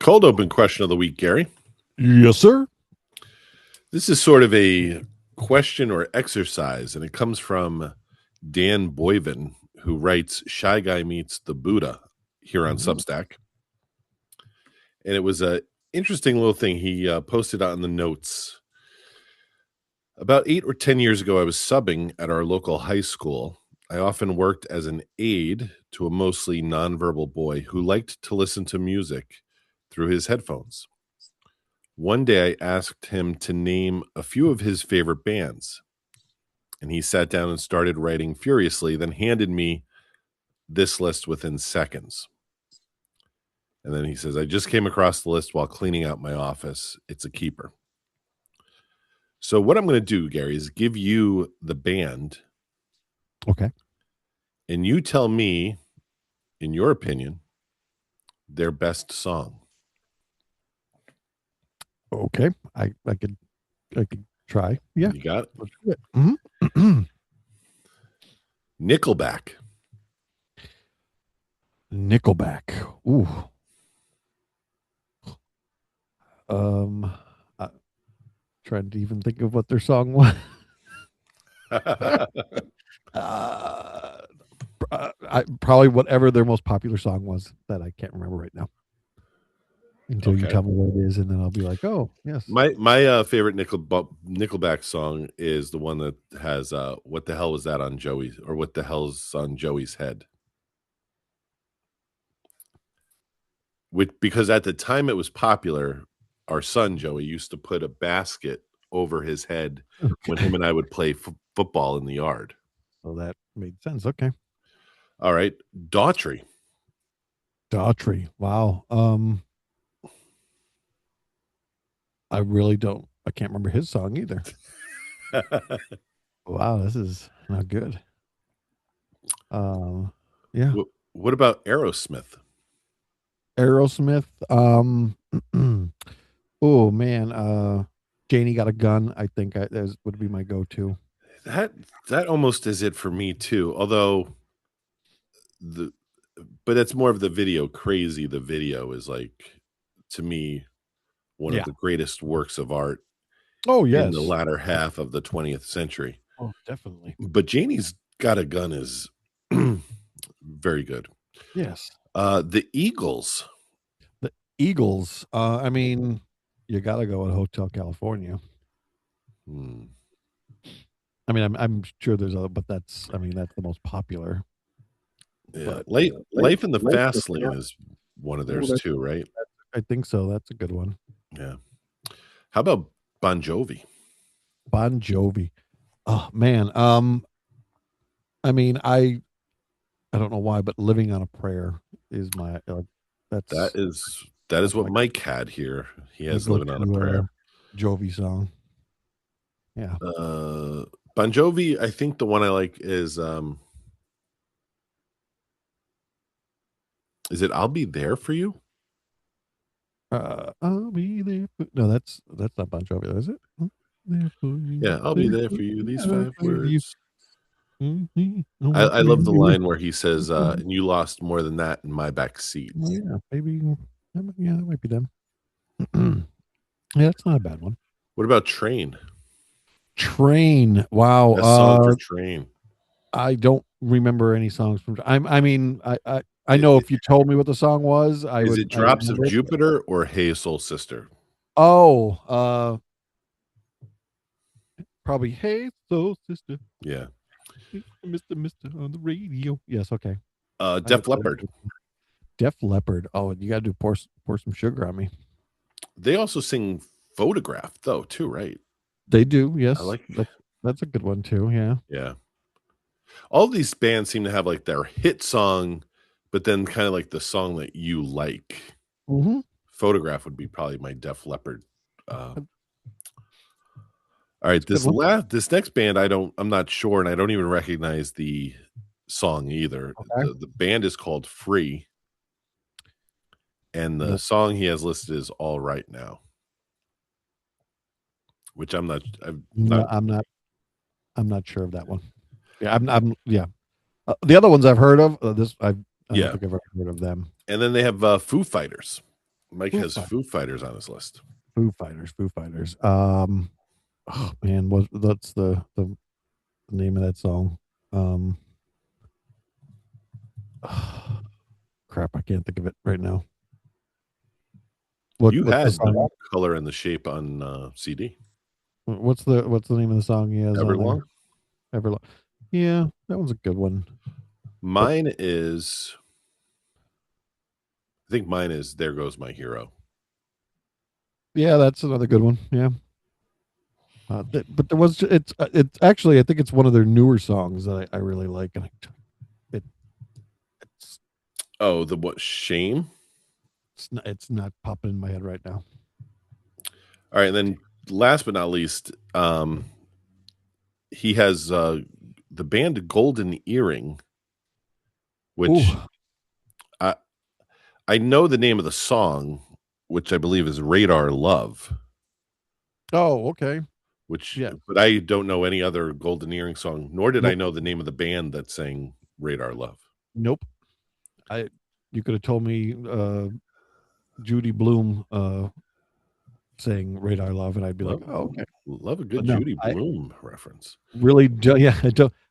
Cold open question of the week, Gary. Yes, sir. This is sort of a question or exercise, and it comes from Don Boivin, who writes Shy Guy Meets the Buddha here on Substack. And it was an interesting little thing he posted out in the notes. About 8 or 10 years ago, I was subbing at our local high school. I often worked as an aide to a mostly nonverbal boy who liked to listen to music through his headphones. One day I asked him to name a few of his favorite bands, and he sat down and started writing furiously, then handed me this list within seconds. And then he says, I just came across the list while cleaning out my office. It's a keeper. So what I'm going to do, Gary, is give you the band. Okay. And you tell me, in your opinion, their best song. Okay. I could try. Yeah. You got it? Let's do it. Mm-hmm. Nickelback. Ooh. Trying to even think of what their song was. Probably whatever their most popular song was that I can't remember right now. Until you tell me what it is, and then I'll be like, "Oh, yes." My favorite Nickelback song is the one that has "What the hell was that on Joey's?" or "What the hell's on Joey's head?" Because at the time it was popular, our son Joey used to put a basket over his head when him and I would play football in the yard. So that made sense. Okay. All right, Daughtry. Wow. I really don't. I can't remember his song either. Wow, this is not good. Yeah. What about Aerosmith? Oh man, Janie Got a Gun. I think that would be my go-to. That almost is it for me too. Although but it's more of the video. Crazy. The video is like, to me, one of the greatest works of art. Oh, yes. In the latter half of the 20th century. Oh, definitely. But Janie's Got a Gun is very good. Yes. The Eagles. I mean, you got to go with Hotel California. I mean, I'm sure there's other, but that's the most popular. Yeah. Life in the Fast Lane is one of theirs too, right? I think so. That's a good one. Yeah. How about Bon Jovi? Oh man. I mean, I don't know why, but Living on a Prayer is my that is what Mike had here. He has Living on a Prayer. Jovi song. Yeah. Bon Jovi, I think the one I like is it I'll Be There for You? I'll be there. No, that's not Bon Jovi, is it? There for you. Yeah, I'll be there for you. These 5 words. I love the line where he says, and you lost more than that in my back seat. Yeah, maybe. Yeah, that might be them. Yeah, that's not a bad one. What about Train? Wow. Best song for Train. I don't remember any songs from. I know if you told me what the song was, Is it Drops of Jupiter or Hey Soul Sister? Oh, probably Hey Soul Sister. Yeah. Mister on the radio. Yes, okay. Def Leppard. Oh, you got to pour some sugar on me. They also sing Photograph though, too, right? They do, yes. I like that's a good one too, yeah. Yeah. All these bands seem to have like their hit song, but then kind of like the song that you like. Mm-hmm. Photograph would be probably my Def Leppard. All right, this next band I'm not sure, and I don't even recognize the song either. Okay. The band is called Free, and the song he has listed is All Right Now, which I'm not sure of that one. Yeah, yeah. The other ones I've heard of. I don't think I've ever heard of them. And then they have Foo Fighters. Mike Foo has Fighters. Foo Fighters on his list. Foo Fighters. Oh man, that's the name of that song? Crap, I can't think of it right now. You What's the had song? the color and the shape on CD. What's the name of the song he has Everlong? on there? Everlong. Yeah, that one's a good one. Mine is, I think mine is There Goes My Hero. Yeah, that's another good one. Yeah. But there was it's actually I think it's one of their newer songs that I really like, and it's the what, Shame? It's not popping in my head right now. All right, and then last but not least, he has the band Golden Earring, which I know the name of the song, which I believe is Radar Love. Oh, okay. But I don't know any other Golden Earring song, nor did I know the name of the band that sang Radar Love. Nope. You could have told me Judy Blume saying Radar Love, and I'd be like, oh, okay. Love a good Judy Blume reference. Really,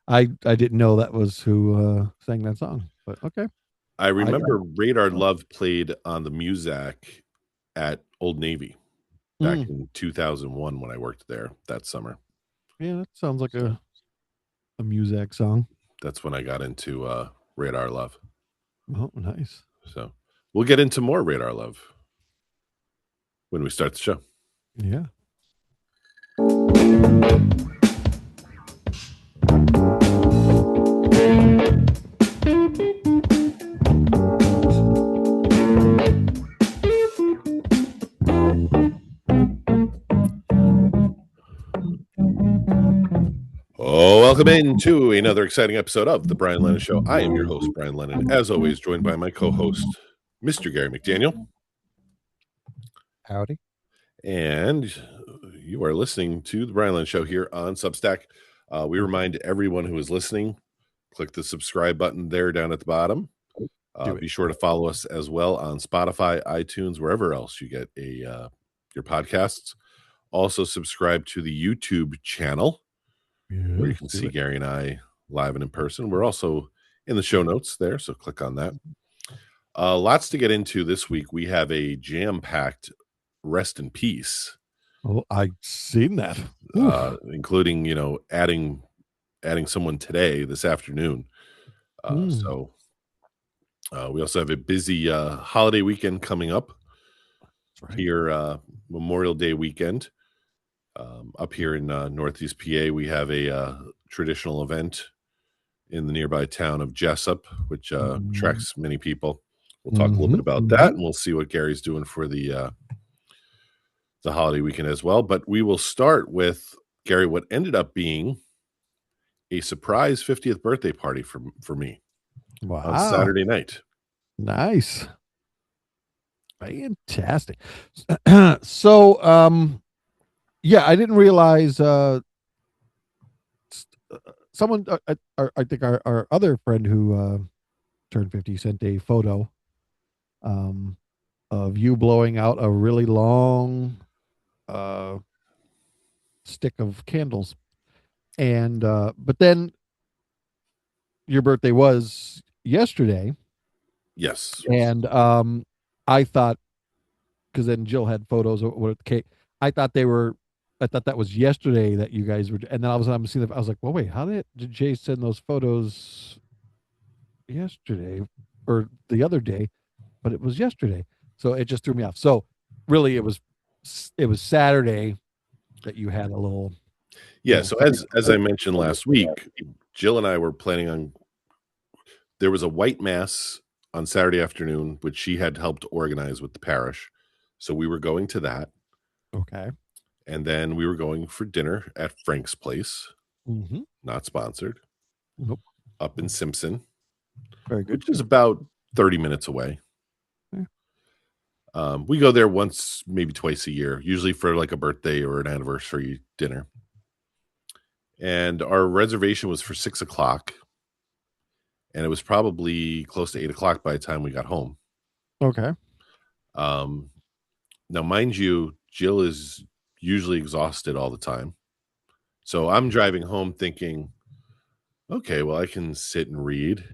I didn't know that was who sang that song, but okay. I remember Radar Love played on the Muzak at Old Navy back in 2001 when I worked there that summer. Yeah, that sounds like a Muzak song. That's when I got into Radar Love. Oh, nice. So we'll get into more Radar Love when we start the show. Yeah. Oh, welcome into another exciting episode of The Brian Lennon Show. I am your host, Brian Lennon, as always, joined by my co-host, Mr. Gary McDaniel. Howdy. And you are listening to The Brian Lennon Show here on Substack. We remind everyone who is listening, click the subscribe button there down at the bottom. Be sure to follow us as well on Spotify, iTunes, wherever else you get your podcasts. Also subscribe to the YouTube channel, where you can see Gary and I live and in person. We're also in the show notes there, so click on that. Lots to get into this week. We have a jam-packed Rest in Peace. Oh, I've seen that. Including, adding someone today, this afternoon. So we also have a busy holiday weekend coming up. Here, Memorial Day weekend. Up here in Northeast PA, we have a traditional event in the nearby town of Jessup, which attracts many people. We'll talk a little bit about that, and we'll see what Gary's doing for the holiday weekend as well. But we will start with, Gary, what ended up being a surprise 50th birthday party for me on Saturday night. Nice. Fantastic. So, yeah, I didn't realize someone, I think our other friend who turned 50 sent a photo of you blowing out a really long stick of candles. And but then your birthday was yesterday. Yes. And I thought, because then Jill had photos of what cake. I thought that was yesterday that you guys were, and then all of a sudden I'm seeing I was like, well, wait, how did Jay send those photos yesterday or the other day? But it was yesterday, so it just threw me off. So really, it was Saturday that you had a little. Yeah. So as I mentioned last week, Jill and I were planning on. There was a white mass on Saturday afternoon, which she had helped organize with the parish. So we were going to that. Okay. And then we were going for dinner at Frank's Place. Not sponsored. Nope. Up in Simpson. Very good. Which is about 30 minutes away. Yeah. We go there once, maybe twice a year, usually for like a birthday or an anniversary dinner. And our reservation was for 6:00. And it was probably close to 8:00 by the time we got home. Okay. Now, mind you, Jill is usually exhausted all the time. So I'm driving home thinking, okay, well, I can sit and read.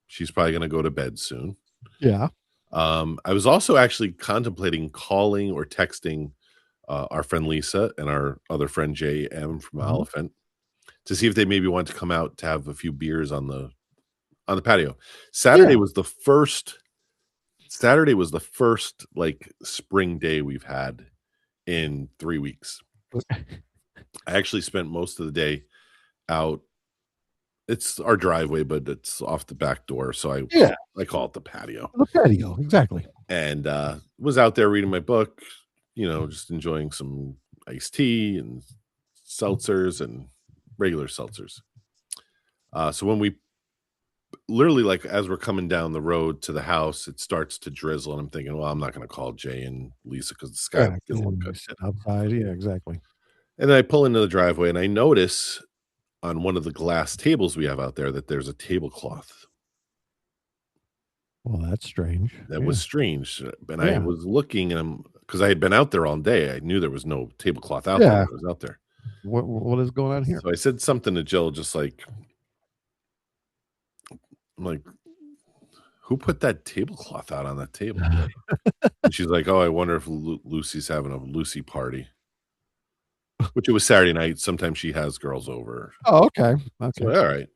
She's probably going to go to bed soon. Yeah. I was also actually contemplating calling or texting our friend Lisa and our other friend JM from Olyphant to see if they maybe want to come out to have a few beers on the patio. Saturday was the first like spring day we've had in 3 weeks. I actually spent most of the day out. It's our driveway, but it's off the back door, so I call it the patio. The patio, exactly. And was out there reading my book, just enjoying some iced tea and seltzers and regular seltzers. So when we literally, like, as we're coming down the road to the house, it starts to drizzle, and I'm thinking, well, I'm not going to call Jay and Lisa because the sky doesn't look good. Sit outside, yeah, exactly. And then I pull into the driveway, and I notice on one of the glass tables we have out there that there's a tablecloth. Well, that's strange. That was strange. And I was looking, and because I had been out there all day, I knew there was no tablecloth out there. I was out there. What is going on here? So I said something to Jill, just like, I'm like, who put that tablecloth out on that table? And she's like, oh, I wonder if Lucy's having a Lucy party. Which it was Saturday night. Sometimes she has girls over. Oh, okay. So, all right.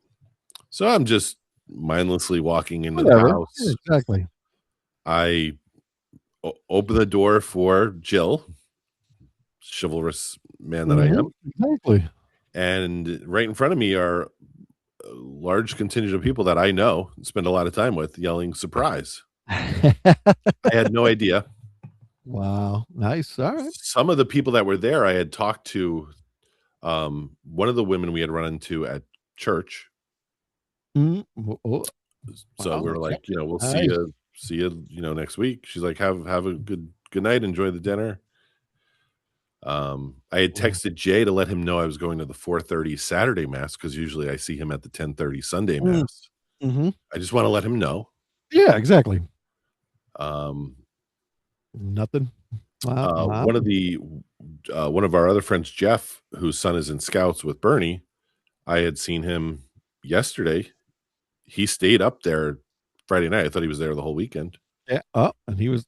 So I'm just mindlessly walking into the house. Yeah, exactly. I open the door for Jill, chivalrous man that I am. Exactly. And right in front of me are a large contingent of people that I know and spend a lot of time with yelling surprise. I had no idea. Wow. Nice. All right. Some of the people that were there, I had talked to one of the women we had run into at church. So we were like, we'll see you, next week. She's like, have a good night. Enjoy the dinner. I had texted Jay to let him know I was going to the 4:30 Saturday mass because usually I see him at the 10:30 Sunday mass. I just want to let him know. Yeah, exactly. Nothing. Wow. One of our other friends, Jeff, whose son is in Scouts with Bernie, I had seen him yesterday. He stayed up there Friday night. I thought he was there the whole weekend. Yeah. Oh, and he was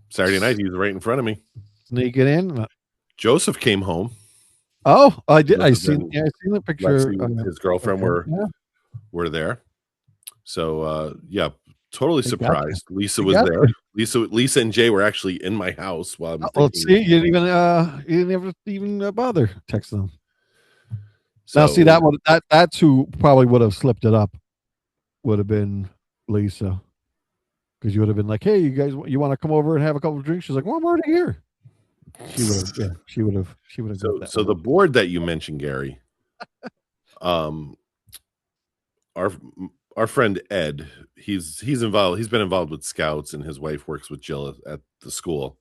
Saturday night. He was right in front of me. Sneaking in. Joseph came home. Oh, I did. I seen the picture. His girlfriend were there. So totally surprised. Lisa was there. Lisa and Jay were actually in my house while I'm let's see. You didn't even bother texting them. So, now, see, that's who probably would have slipped it up. Would have been Lisa, because you would have been like, "Hey, you guys, you want to come over and have a couple of drinks?" She's like, "Well, I'm already here." She would have. So the board that you mentioned, Gary, our friend Ed, he's involved. He's been involved with Scouts, and his wife works with Jill at the school.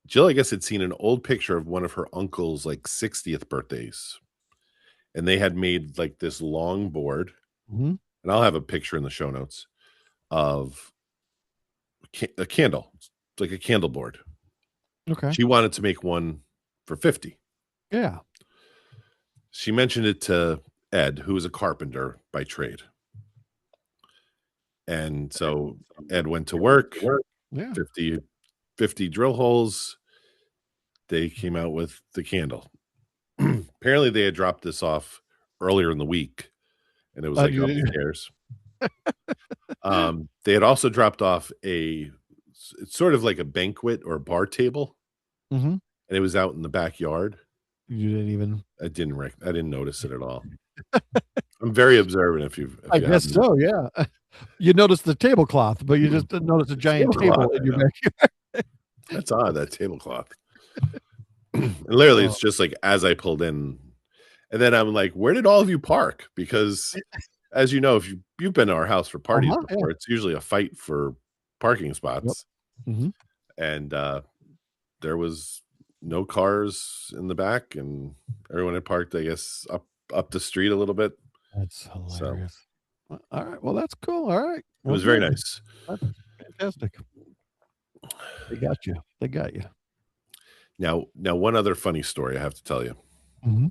Jill, I guess, had seen an old picture of one of her uncle's like 60th birthdays, and they had made like this long board, and I'll have a picture in the show notes of a candle. It's like a candle board. Okay. She wanted to make one for 50. Yeah. She mentioned it to Ed, who is a carpenter by trade. And so Ed went to work, 50 drill holes. They came out with the candle. Apparently they had dropped this off earlier in the week, and it was like upstairs. They had also dropped off it's sort of like a banquet or bar table, and it was out in the backyard. You didn't even. I didn't notice it at all. I'm very observant. If you guess so, yeah. You noticed the tablecloth, but you just didn't notice a giant table in your backyard. That's odd, that tablecloth. And literally, it's just like as I pulled in, and then I'm like, "Where did all of you park?" Because, as you know, if you've been to our house for parties before, it's usually a fight for parking spots. And there was no cars in the back, and everyone had parked, I guess, up the street a little bit. That's hilarious. All right, well, that's cool. All right, it was very nice. fantastic. They got you. They got you. Now, one other funny story I have to tell you. Mm-hmm.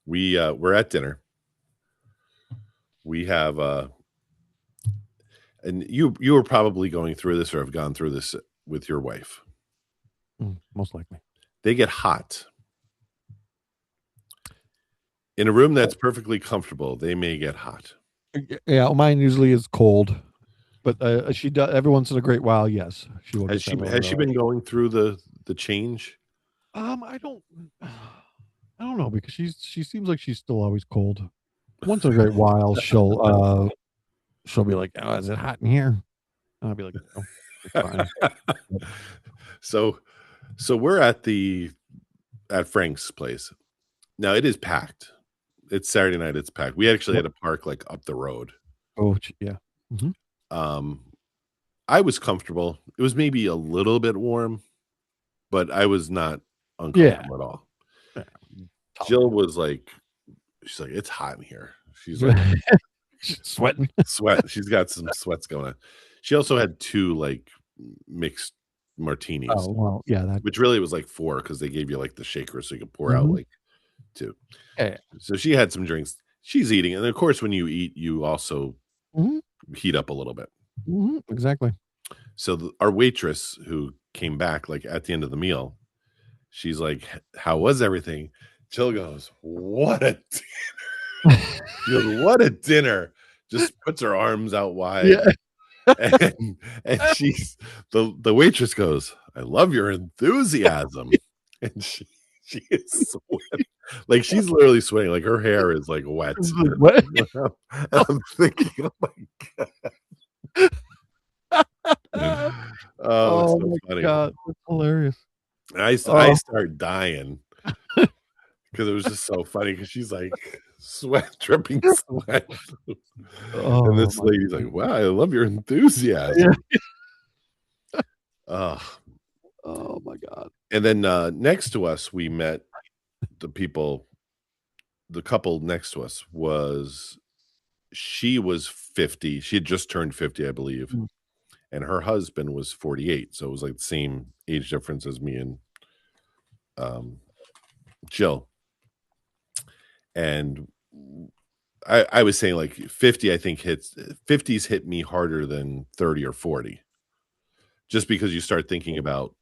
We're at dinner. We have and you were probably going through this or have gone through this with your wife. Most likely. They get hot. In a room that's perfectly comfortable, they may get hot. Yeah, mine usually is cold, but she does every once in a great while. Yes, she will. Has she been going through the change? I don't know because she seems like she's still always cold. Once in a great while, she'll be like, "Oh, is it hot in here?" And I'll be like, "Oh, it's fine." So we're at Frank's place. Now it is packed. It's Saturday night. It's packed. We actually had to park like up the road. Oh yeah. Mm-hmm. I was comfortable. It was maybe a little bit warm, but I was not uncomfortable at all. Yeah. Jill was like, she's like, it's hot in here. She's like she's sweating. She's got some sweats going on. She also had 2 like mixed martinis. Oh well, yeah, which really was like 4 because they gave you like the shaker so you could pour out like 2. Yeah. So she had some drinks. She's eating, and of course, when you eat, you also heat up a little bit. Exactly. So our waitress who came back like at the end of the meal, she's like, "How was everything?" Jill goes, "What a dinner!" She goes, "What a dinner!" Just puts her arms out wide. Yeah. And she's the waitress goes, "I love your enthusiasm," and she is sweating. Like she's literally sweating. Like her hair is like wet. What? I'm thinking, oh my god. Oh, my funny. God, that's hilarious. I start dying because it was just so funny because she's like dripping sweat. And this lady's like, "Wow, I love your enthusiasm." Yeah. Oh my God. And then next to us, we met the couple next to us she was 50. She had just turned 50, I believe. And her husband was 48. So it was like the same age difference as me and Jill. And I was saying like 50, I think 50s hit me harder than 30 or 40. Just because you start thinking about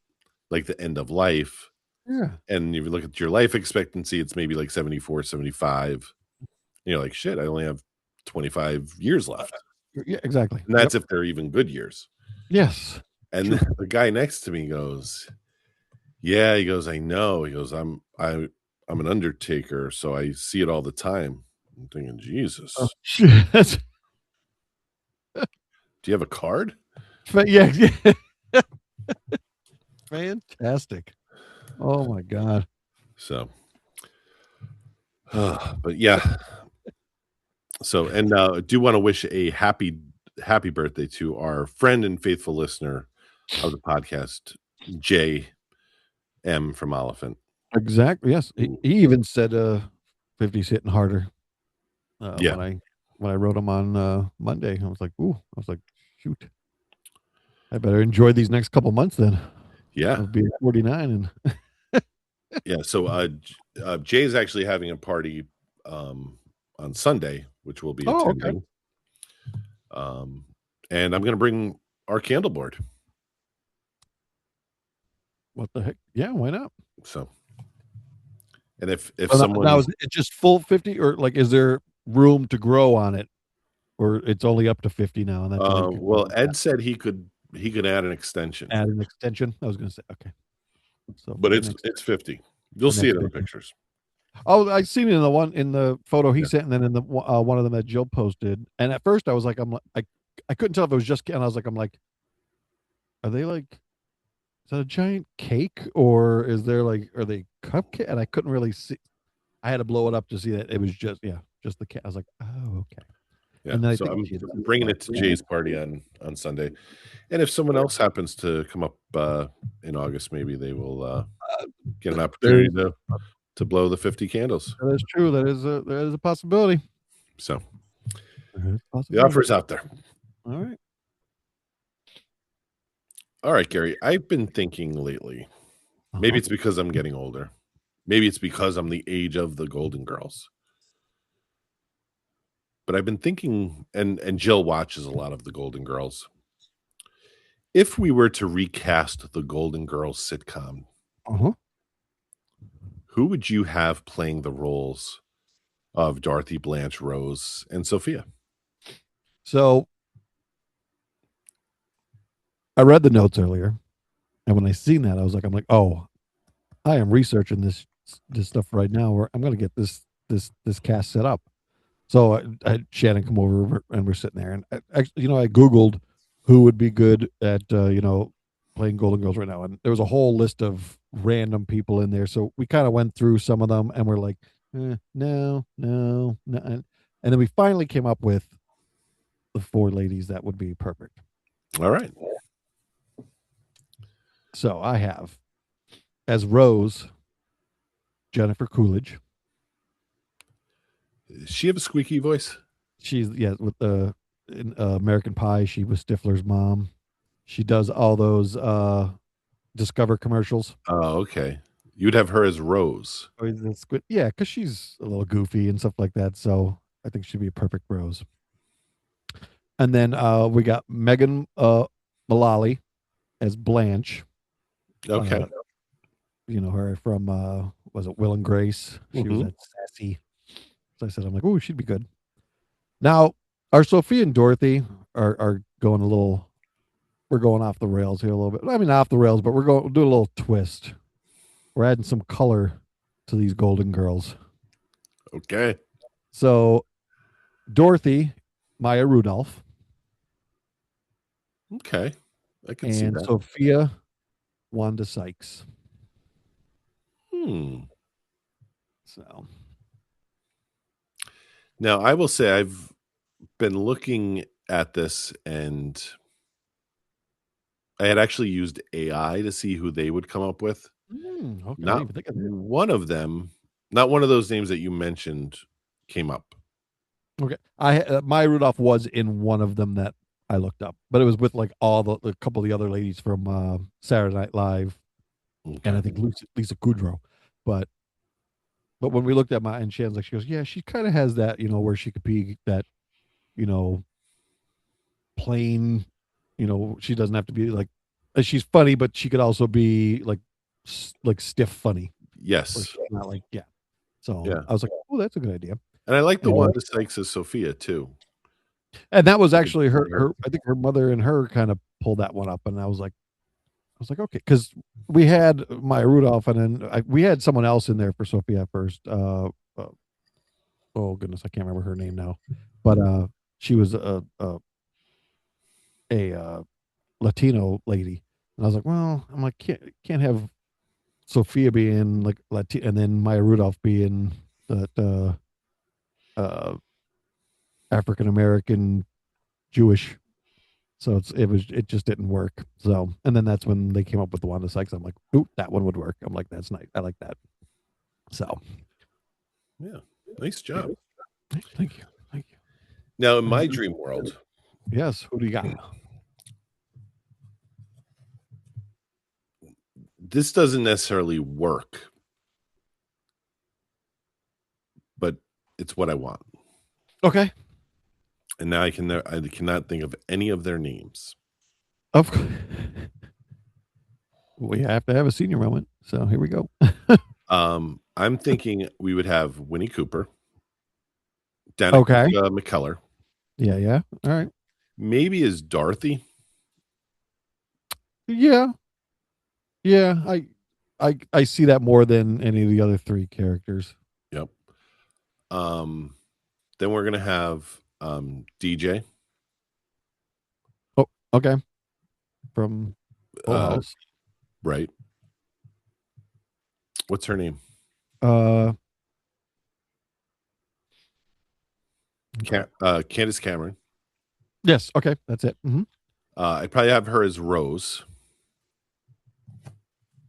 like the end of life. Yeah. And if you look at your life expectancy, it's maybe like 74, 75. You're like, shit, I only have 25 years left. Yeah, exactly. And that's if they're even good years. Yes. And the guy next to me goes, "Yeah," he goes, "I know." He goes, I'm an undertaker, so I see it all the time." I'm thinking, Jesus. Oh, shit. Do you have a card? Yeah. Fantastic. Oh my God. So, but yeah. So, and do want to wish a happy birthday to our friend and faithful listener of the podcast, J M from Olyphant. Exactly. Yes. He even said 50's hitting harder. Yeah. When I wrote him on Monday, I was like, shoot. I better enjoy these next couple months then. Yeah. I'll be 49 and yeah. So Jay's actually having a party on Sunday, which we'll be attending. Okay. And I'm going to bring our Candleboard. What the heck? Yeah, why not? So, and if someone now is it just full 50, or like is there room to grow on it, or it's only up to 50 now? And that's well, Ed said he could add an extension. Add an extension. I was going to say okay. So, but it's 50. You'll see it in the pictures. Oh, I seen it in the photo he sent, and then in the one of them that Jill posted. And at first, I was like, I couldn't tell if it was just, and I was like, are they like, is that a giant cake, or is there like, are they cupcake? And I couldn't really see. I had to blow it up to see that it was just the cake. I was like, oh, okay. Yeah. And then so I'm bringing it to Jay's party on Sunday, and if someone else happens to come up in August, maybe they will get an opportunity to blow the 50 candles. That is true. There is a possibility. So the offer is out there. All right. All right, Gary. I've been thinking lately. Maybe it's because I'm getting older. Maybe it's because I'm the age of the Golden Girls. But I've been thinking, and Jill watches a lot of the Golden Girls. If we were to recast the Golden Girls sitcom, who would you have playing the roles of Dorothy, Blanche, Rose, and Sophia? So I read the notes earlier, and when I seen that, I'm like, oh, I am researching this stuff right now, where I'm going to get this cast set up. So I had Shannon come over, and we're sitting there, and I Googled who would be good at playing Golden Girls right now, and there was a whole list of random people in there. So we kind of went through some of them, and we're like, no, and then we finally came up with the 4 ladies that would be perfect. All right. So I have as Rose, Jennifer Coolidge. Does she have a squeaky voice? She's with in American Pie. She was Stifler's mom. She does all those Discover commercials. Oh, okay. You'd have her as Rose. Yeah, because she's a little goofy and stuff like that. So I think she'd be a perfect Rose. And then we got Megan Mullally as Blanche. Okay. Her from was it Will and Grace? She was that sassy. So I said, I'm like, oh, she'd be good. Now, our Sophia and Dorothy are going a little. We're going off the rails here a little bit. I mean, off the rails, but we're doing a little twist. We're adding some color to these Golden Girls. Okay. So, Dorothy, Maya Rudolph. Okay. I can see that. Sophia, Wanda Sykes. So. Now, I will say I've been looking at this, and I had actually used AI to see who they would come up with. Okay. Not one of them, not one of those names that you mentioned came up. Okay. Maya Rudolph was in one of them that I looked up, but it was with like a couple of the other ladies from Saturday Night Live, and I think Lisa Kudrow. But when we looked at Maya, and Shannon's like, she goes, yeah, she kind of has that, where she could be that, plain, she doesn't have to be like, she's funny, but she could also be like stiff funny. Yes. Not like, yeah. So yeah. I was like, oh, that's a good idea. And I like the Wanda Sykes as Sophia too. And that was actually her. I think her mother and her kind of pulled that one up, and I was like, okay, because we had Maya Rudolph, and then we had someone else in there for Sophia at first. Oh goodness, I can't remember her name now, but she was a Latino lady, and I was like, well, I'm like, can't have Sophia being like Latino, and then Maya Rudolph being that African American Jewish. So it just didn't work. So, and then that's when they came up with the Wanda Sykes. I'm like, ooh, that one would work. I'm like, that's nice. I like that. So, yeah, nice job. Thank you. Now, in my dream world, yes, who do you got? This doesn't necessarily work, but it's what I want. Okay. And now I cannot think of any of their names. Of course. We have to have a senior moment. So here we go. I'm thinking we would have Winnie Cooper. Danica McKellar. Yeah. All right. Maybe as Dorothy. Yeah. I see that more than any of the other 3 characters. Yep. Then we're gonna have DJ. Oh, okay. From Full House. Right. What's her name? Candace Cameron. Yes. Okay. That's it. I'd probably have her as Rose.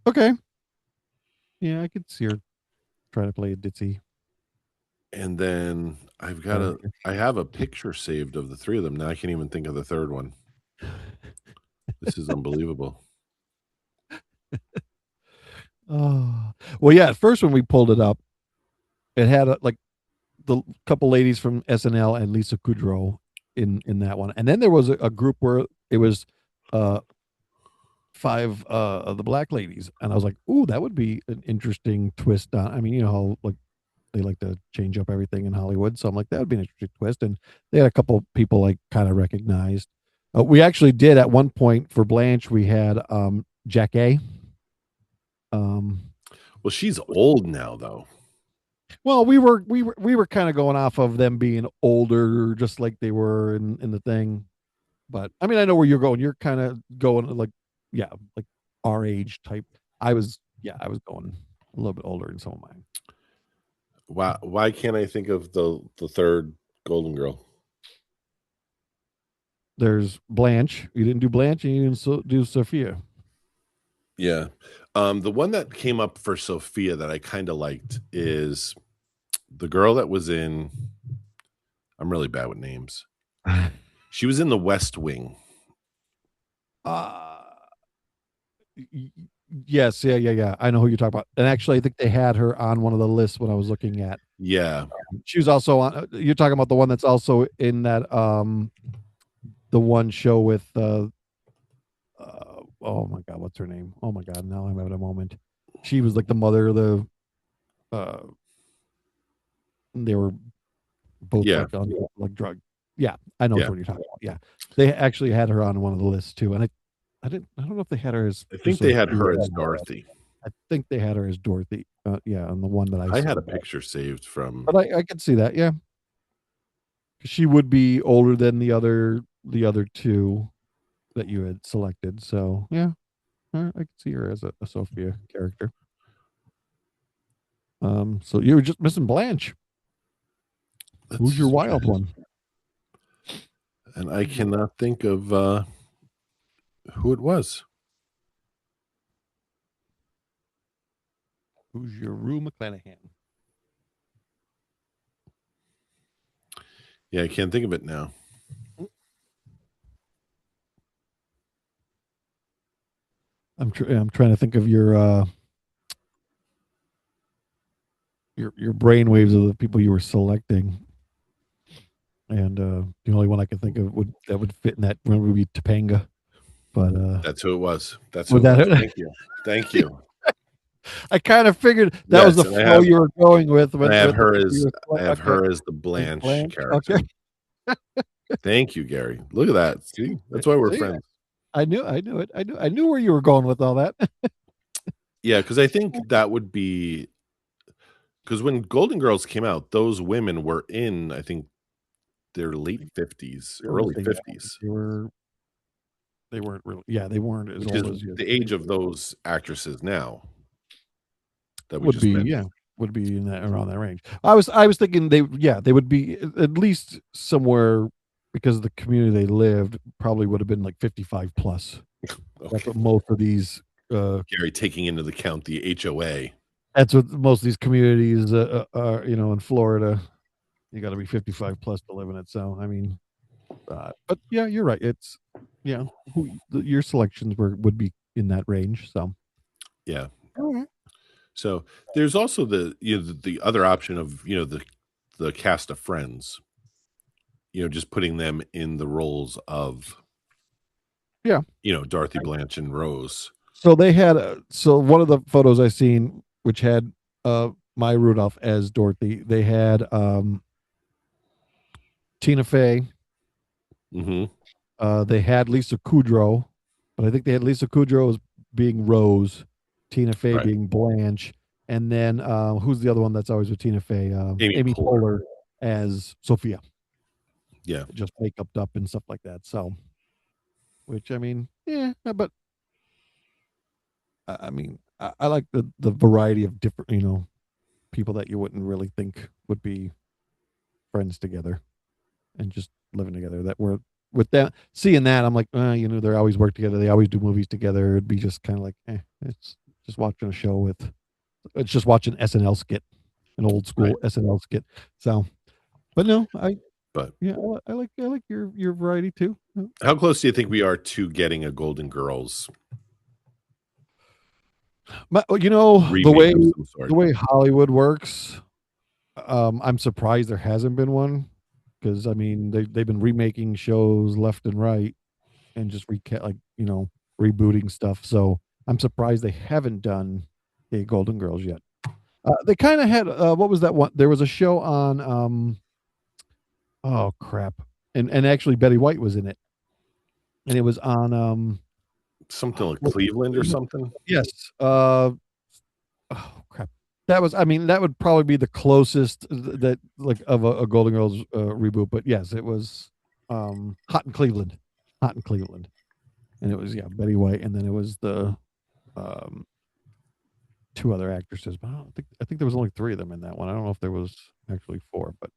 Okay. Yeah, I could see her trying to play a ditzy. And then I have a picture saved of the 3 of them. Now I can't even think of the 3rd one. This is unbelievable. Oh, well, yeah. At first, when we pulled it up, it had like the couple ladies from SNL and Lisa Kudrow in that one, and then there was a group where it was uh five of the black ladies, and I was like, "Ooh, that would be an interesting twist on." I mean, you know how like they like to change up everything in Hollywood, so I'm like, that would be an interesting twist. And they had a couple people like kind of recognized. We actually did at one point for Blanche. We had Jack A. Um, Well, she's old now, though. well, we were kind of going off of them being older, just like they were in the thing. But I mean, I know where you're going. You're kind of going like, yeah, like our age type. I was going a little bit older in some of mine. Why can't I think of the third Golden Girl? There's Blanche. You didn't do Blanche, and you didn't do Sophia. Yeah. The one that came up for Sophia that I kind of liked is the girl that was in. I'm really bad with names. She was in The West Wing. Uh, yes, yeah. I know who you're talking about. And actually, I think they had her on one of the lists when I was looking at. Yeah. She was also on. You're talking about the one that's also in that the one show with oh my god, what's her name? Oh my god, now I'm having a moment. She was like the mother of the. Uh, they were both Yeah. like on like drug. Yeah, I know Yeah. what you're talking about. Yeah, they actually had her on one of the lists too, and I didn't. I don't know if they had her as. I think Just they had her as Dorothy. I think they had her as Dorothy. Yeah, on the one that I I saw. had a picture saved from. But I could see that. Yeah, she would be older than the other two that you had selected. So yeah, I could see her as a Sophia character. So you were just missing Blanche. Who's your wild one? And I cannot think of who it was. Who's your Rue McClanahan? Yeah, I can't think of it now. I'm trying to think of your brain waves of the people you were selecting, and the only one I can think of would fit in that one would be Topanga. But That's who it was. That's who was it that was. it? Thank you. Thank you. I kind of figured that was Yes, the and flow you were going with. I have With the her people as you were I have okay. her as the Blanche Blanche. character. Okay. Thank you, Gary. Look at that. See, that's why we're See, friends. I knew it. I knew where you were going with all that. Yeah, because I think that would be because when Golden Girls came out, those women were in, I think, their late 50s, early 50s, They weren't really. Yeah, they weren't as which is old as you the age of those actresses now that we would just be. mentioned. Yeah, would be in that around that range. I was thinking they would be at least somewhere because of the community they lived probably would have been like 55 plus. That's Okay. what most of these. Gary taking into account the HOA. That's what most of these communities are. In Florida, you got to be 55 plus to live in it. So I mean, but yeah, you're right. It's your selections would be in that range. So Yeah. all right. So there's also the other option of the cast of Friends, just putting them in the roles of Yeah. Dorothy, Blanche, and Rose. So they had so one of the photos I seen, which had Maya Rudolph as Dorothy. They had Tina Fey. Mm-hmm. They had Lisa Kudrow, but I think they had Lisa Kudrow as being Rose, Tina Fey Right. being Blanche, and then who's the other one that's always with Tina Fey? Amy Amy Poehler. Poehler as Sophia. Yeah. Just makeup up and stuff like that. So, which I mean, yeah, but I mean, I like the variety of different, people that you wouldn't really think would be friends together and just living together. That were with that seeing that, I'm like, they always work together. They always do movies together. It'd be just kind of like, it's just watching a show with, it's just watching SNL skit, an old school Right. SNL skit. So, but no, But yeah, I like your variety too. how close do you think we are to getting a Golden Girls? You know, remake of some sort. the way Hollywood works, I'm surprised there hasn't been one, because I mean they've been remaking shows left and right and just rebooting stuff. So I'm surprised they haven't done a Golden Girls yet. They kind of had what was that one? There was a show on oh crap, and actually Betty White was in it, and it was on Something like Cleveland or something. yes, oh crap. That was, I mean, that would probably be the closest that like of a Golden Girls reboot. But yes, it was Hot in Cleveland, Hot in Cleveland, and it was Betty White, and then it was the um, two other actresses. But I think there was only three of them in that one. I don't know if there was actually four, but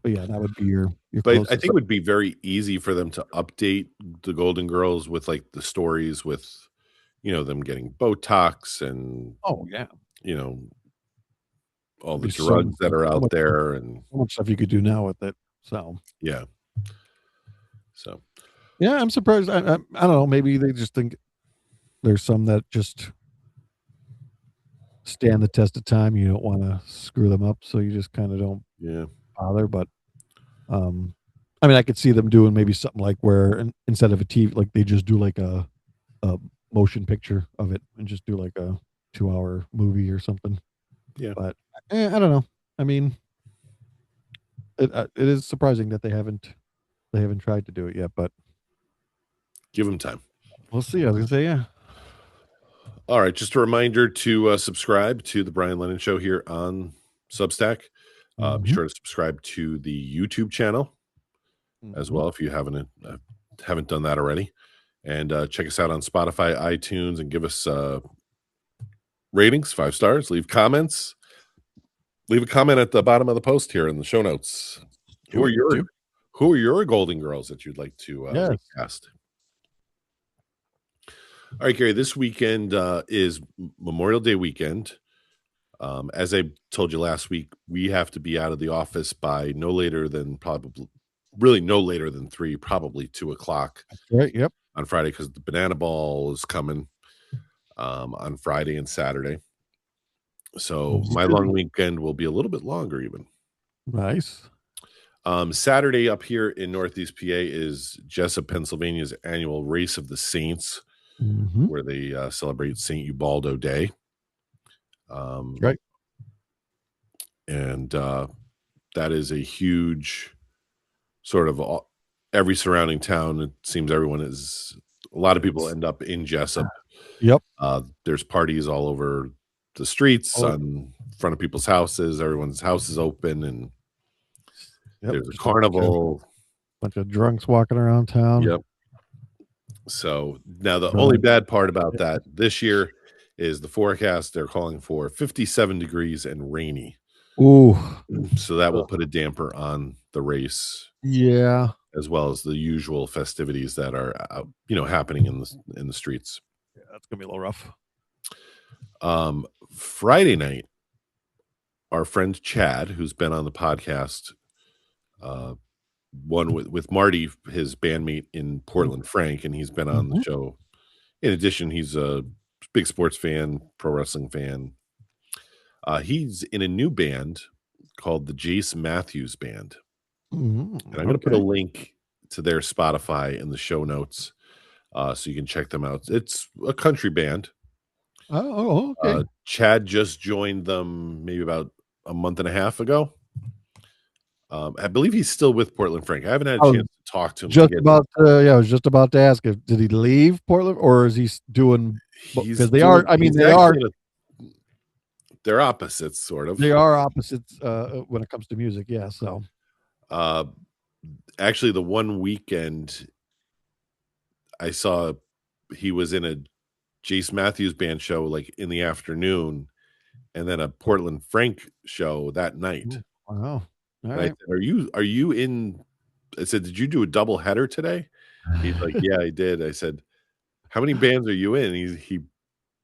yeah, that would be your But closest. I think it would be very easy for them to update the Golden Girls with like the stories with, them getting Botox and Oh yeah, all the there's drugs that are out there, and so much stuff you could do now with it. So yeah. So yeah, I'm surprised. I don't know. Maybe they just think there's some that just stand the test of time. You don't want to screw them up, so you just kind of don't bother. But I mean, I could see them doing maybe something like where instead of a TV, like they just do like a motion picture of it and just do like a 2-hour movie or something. Yeah, but I don't know. I mean, it is surprising that they haven't tried to do it yet, but give them time. We'll see. I was gonna say, yeah. All right, just a reminder to subscribe to the Brian Lennon Show here on Substack. Be sure to subscribe to the YouTube channel as well if you haven't done that already, and check us out on Spotify, iTunes, and give us ratings, 5 stars. Leave comments. Leave a comment at the bottom of the post here in the show notes. Who are your Golden Girls that you'd like to recast? All right, Gary, this weekend is Memorial Day weekend. As I told you last week, we have to be out of the office by no later than 3, probably 2 o'clock. Right. Yep. On Friday, because the Banana Ball is coming on Friday and Saturday. So my long weekend will be a little bit longer even. Nice. Saturday up here in Northeast PA is Jessup, Pennsylvania's annual Race of the Saints, where they celebrate St. Ubaldo Day. Right. And that is a huge sort of every surrounding town. It seems a lot of people end up in Jessup. Yep. There's parties all over the streets, on front of people's houses. Everyone's house is open, and there's a carnival. Bunch of drunks walking around town. Yep. So now the only bad part about that this year is the forecast. They're calling for 57 degrees and rainy. Ooh. So that will put a damper on the race. Yeah. As well as the usual festivities that are happening in the streets. Yeah, that's gonna be a little rough. Friday night, our friend Chad, who's been on the podcast, one with Marty, his bandmate in Portland, Frank, and he's been on the show. In addition, he's a big sports fan, pro wrestling fan. He's in a new band called the Jase Mathews Band. And I'm going to put a link to their Spotify in the show notes so you can check them out. It's a country band. Oh, okay. Chad just joined them maybe about a month and a half ago. I believe he's still with Portland Frank. I haven't had a chance to talk to him. I was just about to ask if did he leave Portland or is he doing? Because they are. I mean, they are. They're opposites, sort of. They are opposites when it comes to music. Yeah. So. Actually, the one weekend I saw he was in a Jase Mathews Band show like in the afternoon, and then a Portland Frank show that night. Wow! All right. I said, are you in? I said, did you do a double header today? He's like, yeah, I did. I said, how many bands are you in? He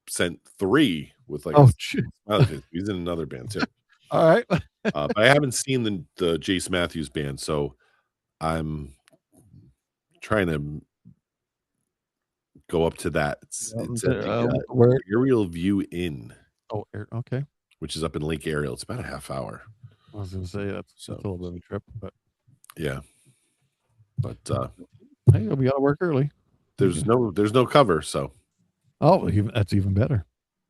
sent 3 with like, he's in another band too. All right. But I haven't seen the Jase Mathews Band, so I'm trying to go up to that. It's at the where? Aerial View Inn, Oh, okay. which is up in Lake Ariel. It's about a half hour. I was going to say that's a little bit of a trip, but yeah. But hey, we got to work early. there's no cover, so that's even better.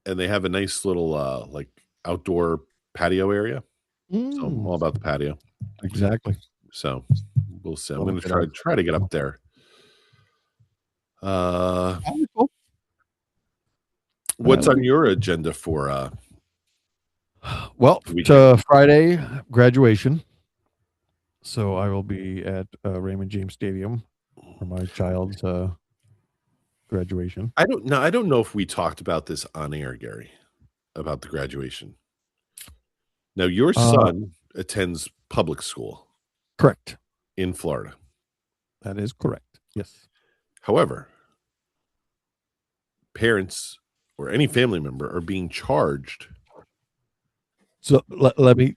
and they have a nice little like outdoor patio area. So I'm all about the patio. Exactly. So we'll see. I'm going to try to get up there. What's on your agenda for? Well, to Friday graduation. So I will be at Raymond James Stadium for my child's graduation. I don't know if we talked about this on air, Gary, about the graduation. Now, your son attends public school. Correct. In Florida. That is correct. Yes. However, parents or any family member are being charged. So let me.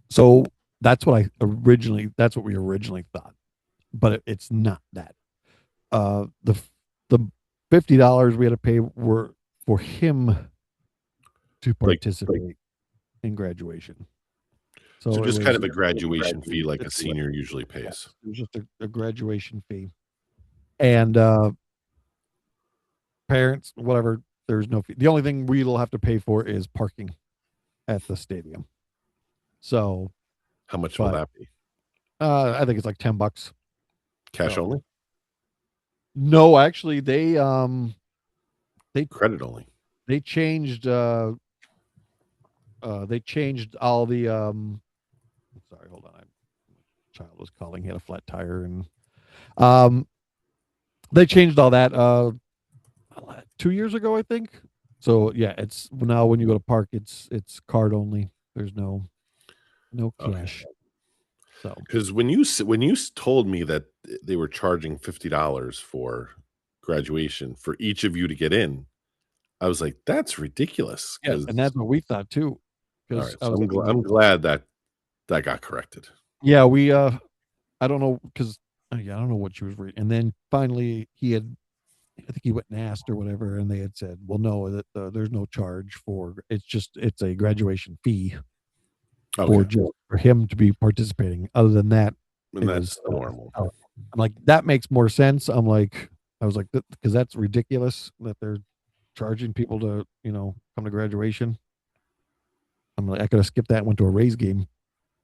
So that's what we originally thought, but it's not that. The $50 we had to pay were for him to participate in graduation. So just kind of a graduation fee like a senior usually pays. It was just a graduation fee. And parents, whatever, there's no fee. The only thing we'll have to pay for is parking at the stadium. So how much will that be? I think it's like $10. Cash only? No, actually they credit only. They changed all the sorry, hold on. My child was calling. He had a flat tire and they changed all that 2 years ago, I think. So yeah, it's now when you go to park, it's card only. There's no cash. Okay. So because when you told me that they were charging $50 for graduation for each of you to get in, I was like, that's ridiculous. Yeah, and that's what we thought too. All right, so I'm glad that got corrected. Yeah, we I don't know because I don't know what she was reading, and then finally I think he went and asked or whatever, and they had said, well, no, that there's no charge for it's a graduation fee for him to be participating. Other than that, and that's normal. I'm like, that makes more sense. I was like, because that's ridiculous that they're charging people to come to graduation. I'm like, I could have skipped that and went to a Rays game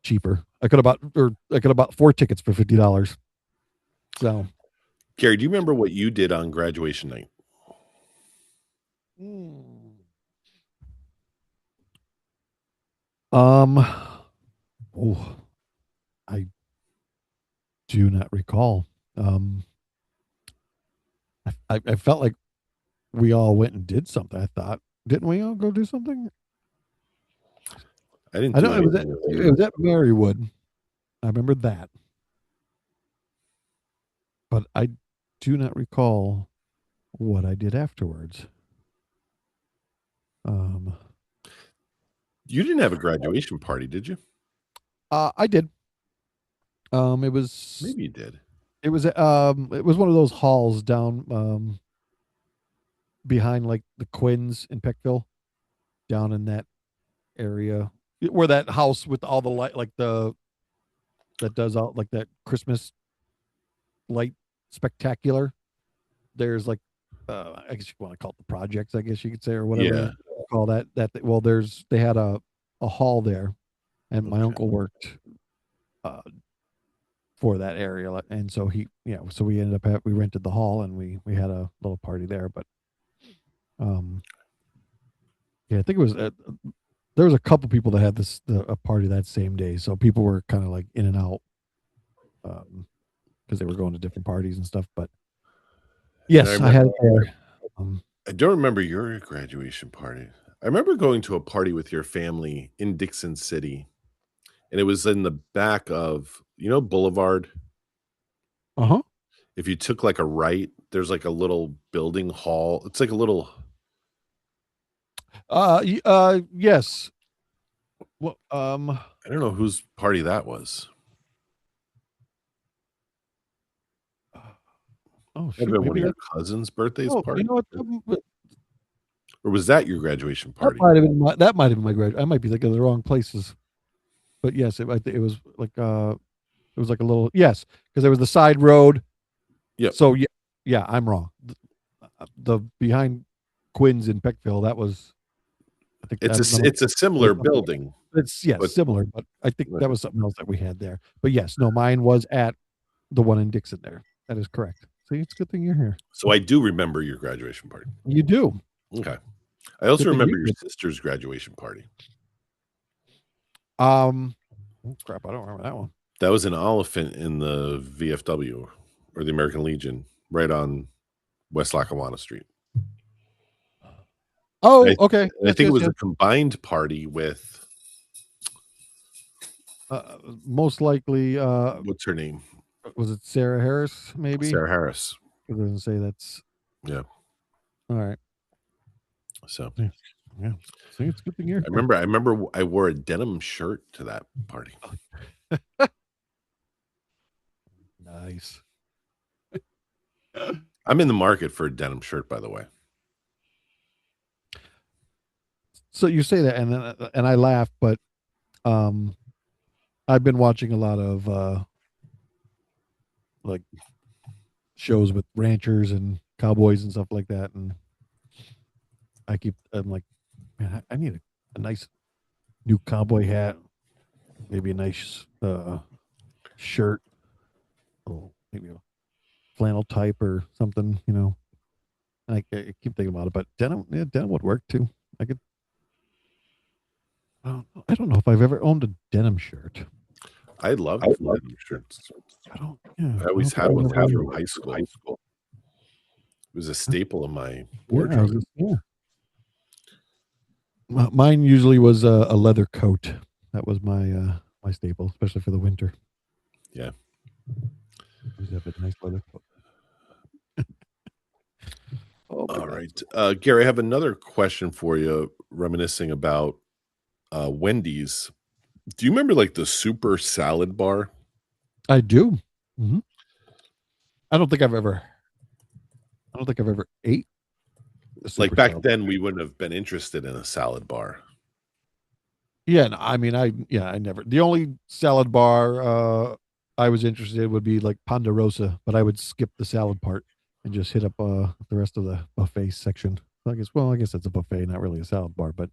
cheaper. I could have bought 4 tickets for $50. So, Gary, do you remember what you did on graduation night? I do not recall. I felt like we all went and did something. I thought, didn't we all go do something? I didn't. I know it was at Marywood. I remember that, but I do not recall what I did afterwards. You didn't have a graduation party, did you? I did. It was maybe you did. It was one of those halls down behind like the Quins in Peckville, down in that area where that house with all the light, like that does all like that Christmas light spectacular. There's like I guess you want to call it the projects, I guess you could say, or whatever you call that. Well, they had a hall there, and my uncle worked for that area, and so so we ended up we rented the hall and we had a little party there. But I think it was there was a couple people that had a party that same day, so people were kind of like in and out because they were going to different parties and stuff. But yes, I had it there. I don't remember your graduation party. I remember going to a party with your family in Dixon City, and it was in the back of Boulevard. If you took like a right, there's like a little building hall. It's like a little. Yes. Well, I don't know whose party that was. Oh Might have shoot, been one maybe of your that. cousin's birthdays Oh, you party, know what? or was that your graduation That party? might have been my graduation. I might be thinking of the wrong places, but yes, it was like it was like a little yes, because there was the side road. Yep. So yeah, I'm wrong. The behind Quinn's in Peckville, that was I think that It's a similar building, it's yes but similar, but I think that was something else that we had there. But yes, no, mine was at the one in Dixon there. That is correct. See, it's a good thing you're here. so I do remember your graduation party. You do. Okay. I also Good thing you remember your do. sister's graduation party. Oh crap, I don't remember that one. That was an Olyphant in the VFW or the American Legion, right on West Lackawanna Street. Oh, okay. I Yes, think it yes, was yes. a combined party with Most likely, what's her name? was it Sarah Harris? Maybe. Sarah Harris. I was gonna say that's Yeah. all right. So Yeah, yeah. See, it's a good thing you're I here. remember I wore a denim shirt to that party. Nice. I'm in the market for a denim shirt, by the way. So you say that, and I laugh, but I've been watching a lot of like shows with ranchers and cowboys and stuff like that, and I'm like, man, I need a nice new cowboy hat, maybe a nice shirt, maybe a flannel type or something, you know. I keep thinking about it, but denim would work too. I could. I don't know if I've ever owned a denim shirt. I loved denim shirts. I don't. Yeah, I always had one from high school. It was a staple of my wardrobe. Yeah. Mine usually was a leather coat. That was my my staple, especially for the winter. Yeah. Always have a nice leather coat. All right. Gary, I have another question for you, reminiscing about Wendy's. Do you remember like the super salad bar? I do. Mm-hmm. I don't think I've ever ate. Like back then, we wouldn't have been interested in a salad bar. Yeah, no, I mean, I never. The only salad bar I was interested in would be like Ponderosa, but I would skip the salad part and just hit up the rest of the buffet section. So I guess that's a buffet, not really a salad bar, but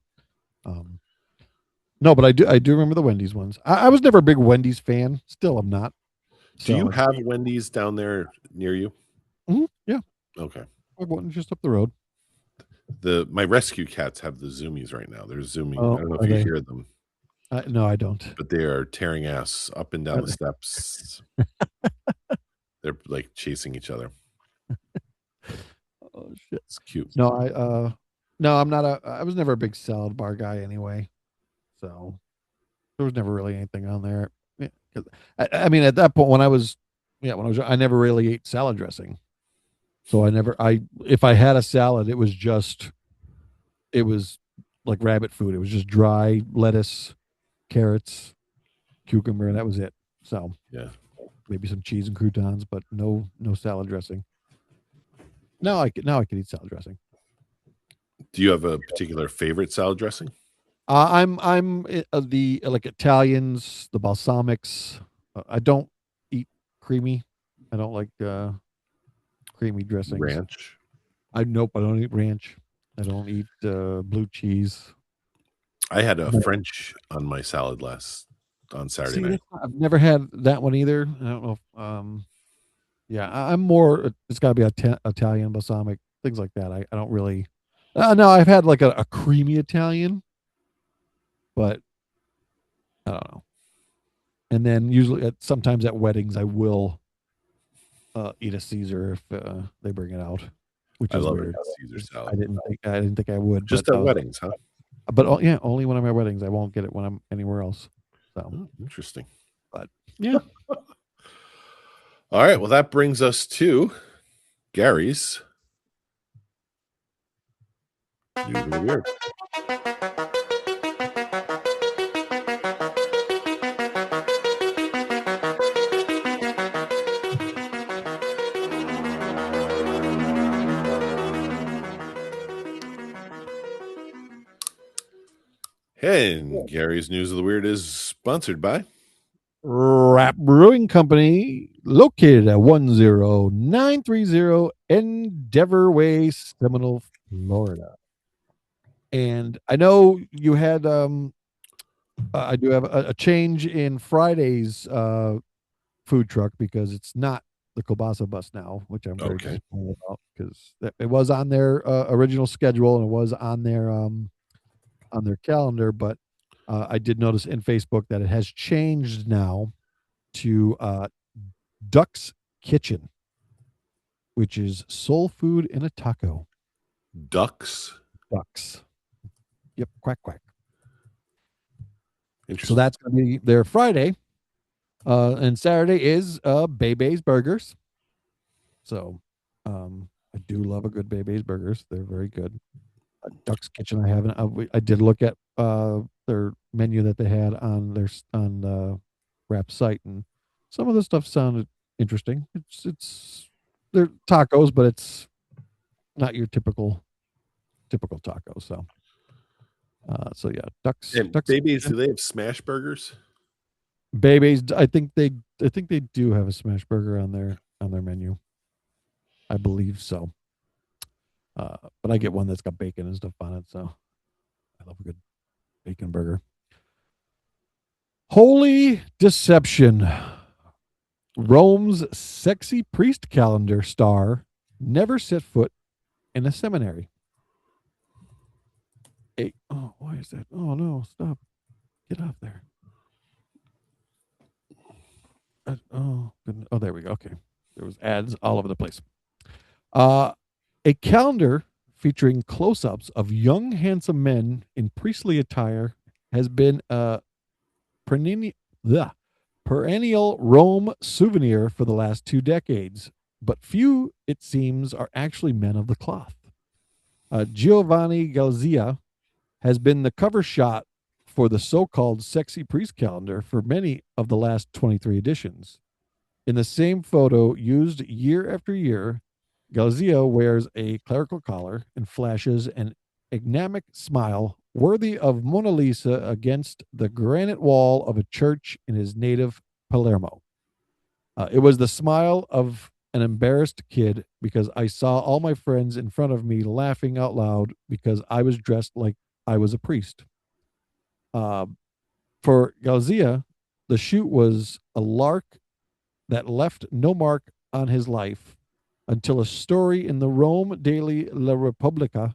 no, but I do remember the Wendy's ones. I was never a big Wendy's fan. Still, I'm not. Do you have Wendy's down there near you? Mm-hmm, yeah. Okay. I have one just up the road. My rescue cats have the zoomies right now. They're zooming. Oh, I don't know if you hear them. No, I don't. But they are tearing ass up and down the steps. They're like chasing each other. Oh shit, it's cute. No, I'm not I was never a big salad bar guy anyway, so there was never really anything on there. Yeah, I mean, at that point when I was I never really ate salad dressing, so if I had a salad, it was like rabbit food. It was just dry lettuce, carrots, cucumber, and that was it. So yeah, maybe some cheese and croutons, but no salad dressing. Now I can eat salad dressing. Do you have a particular favorite salad dressing? I'm the like Italians, the balsamics. I don't eat creamy. I don't like creamy dressings. Ranch. I don't eat ranch. I don't eat blue cheese. I had a French on my salad on Saturday night. I've never had that one either. I don't know if yeah, I'm more. It's got to be Italian balsamic things like that. I don't really. No, I've had like a creamy Italian, but I don't know. And then usually, sometimes at weddings, I will eat a Caesar if they bring it out, which is weird. Caesar salad. I didn't think I would. Just at weddings, huh? But yeah, only when I'm at weddings. I won't get it when I'm anywhere else. So interesting. But yeah. All right. Well, that brings us to Gary's News of the Weird. And Gary's News of the Weird is sponsored by Rap Brewing Company, located at 10930 Endeavor Way, Seminole, Florida. And I know you had I do have a change in Friday's food truck because it's not the Kobasa bus now, which I'm very Okay. disappointed about because it was on their original schedule and it was on their calendar, but I did notice in Facebook that it has changed now to Duck's Kitchen, which is soul food in a taco. Ducks. Ducks. Yep, quack quack. So Interesting. that's going to be their Friday. And Saturday is Bebe's Burgers. So I do love a good Bebe's Burgers. They're very good. Duck's Kitchen, I haven't. I did look at their menu that they had on the Wrap site, and some of the stuff sounded interesting. They're tacos, but it's not your typical taco. So yeah, And Ducks babies, Kitchen. do they have smash burgers? Bebe's. I think they do have a smash burger on their menu. I believe so. But I get one that's got bacon and stuff on it, so I love a good bacon burger. Holy Deception. Rome's sexy priest calendar star never set foot in a seminary. Oh, why is that? Oh no, stop. Get off there. Oh, there we go. Okay. There was ads all over the place. A calendar featuring close-ups of young, handsome men in priestly attire has been a perennial Rome souvenir for the last 2 decades, but few, it seems, are actually men of the cloth. Giovanni Galzia has been the cover shot for the so-called sexy priest calendar for many of the last 23 editions. In the same photo used year after year, Galzia wears a clerical collar and flashes an enigmatic smile worthy of Mona Lisa against the granite wall of a church in his native Palermo. It was the smile of an embarrassed kid because I saw all my friends in front of me laughing out loud because I was dressed like I was a priest. Uh, for Galzia, the shoot was a lark that left no mark on his life until a story in the Rome Daily La Repubblica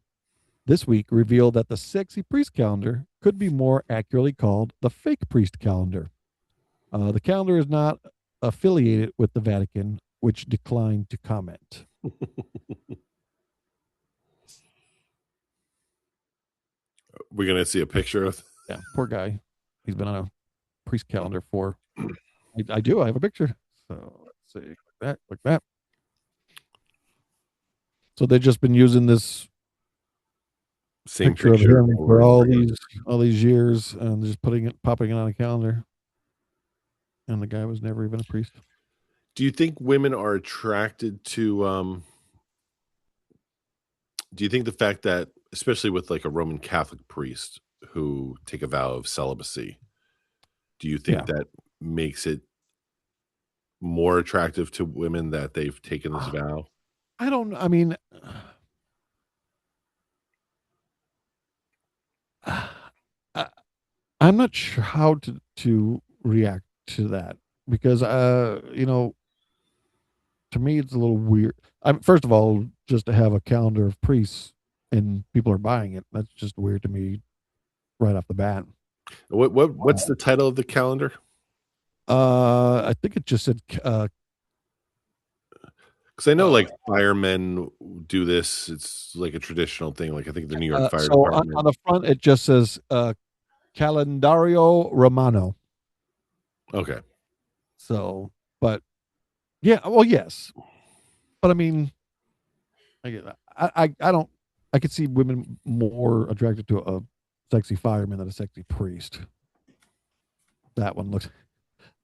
this week revealed that the sexy priest calendar could be more accurately called the fake priest calendar. The calendar is not affiliated with the Vatican, which declined to comment. We're going to see a picture of. Yeah, poor guy. He's been on a priest calendar for. I do. I have a picture. So let's see. Like that. So they've just been using this Same picture of picture him for all these years and just popping it on a calendar. And the guy was never even a priest. Do you think women are attracted to do you think the fact that, especially with like a Roman Catholic priest who take a vow of celibacy, do you think Yeah. that makes it more attractive to women that they've taken this vow? I don't. I mean, I'm not sure how to react to that because to me it's a little weird. First of all, just to have a calendar of priests and people are buying it, that's just weird to me right off the bat. What's the title of the calendar? I think it just said Because I know like firemen do this. It's like a traditional thing. Like I think the New York Fire so Department. on the front it just says Calendario Romano. Okay. So, but yeah, well, yes, but I mean, I don't. I could see women more attracted to a sexy fireman than a sexy priest. That one looks.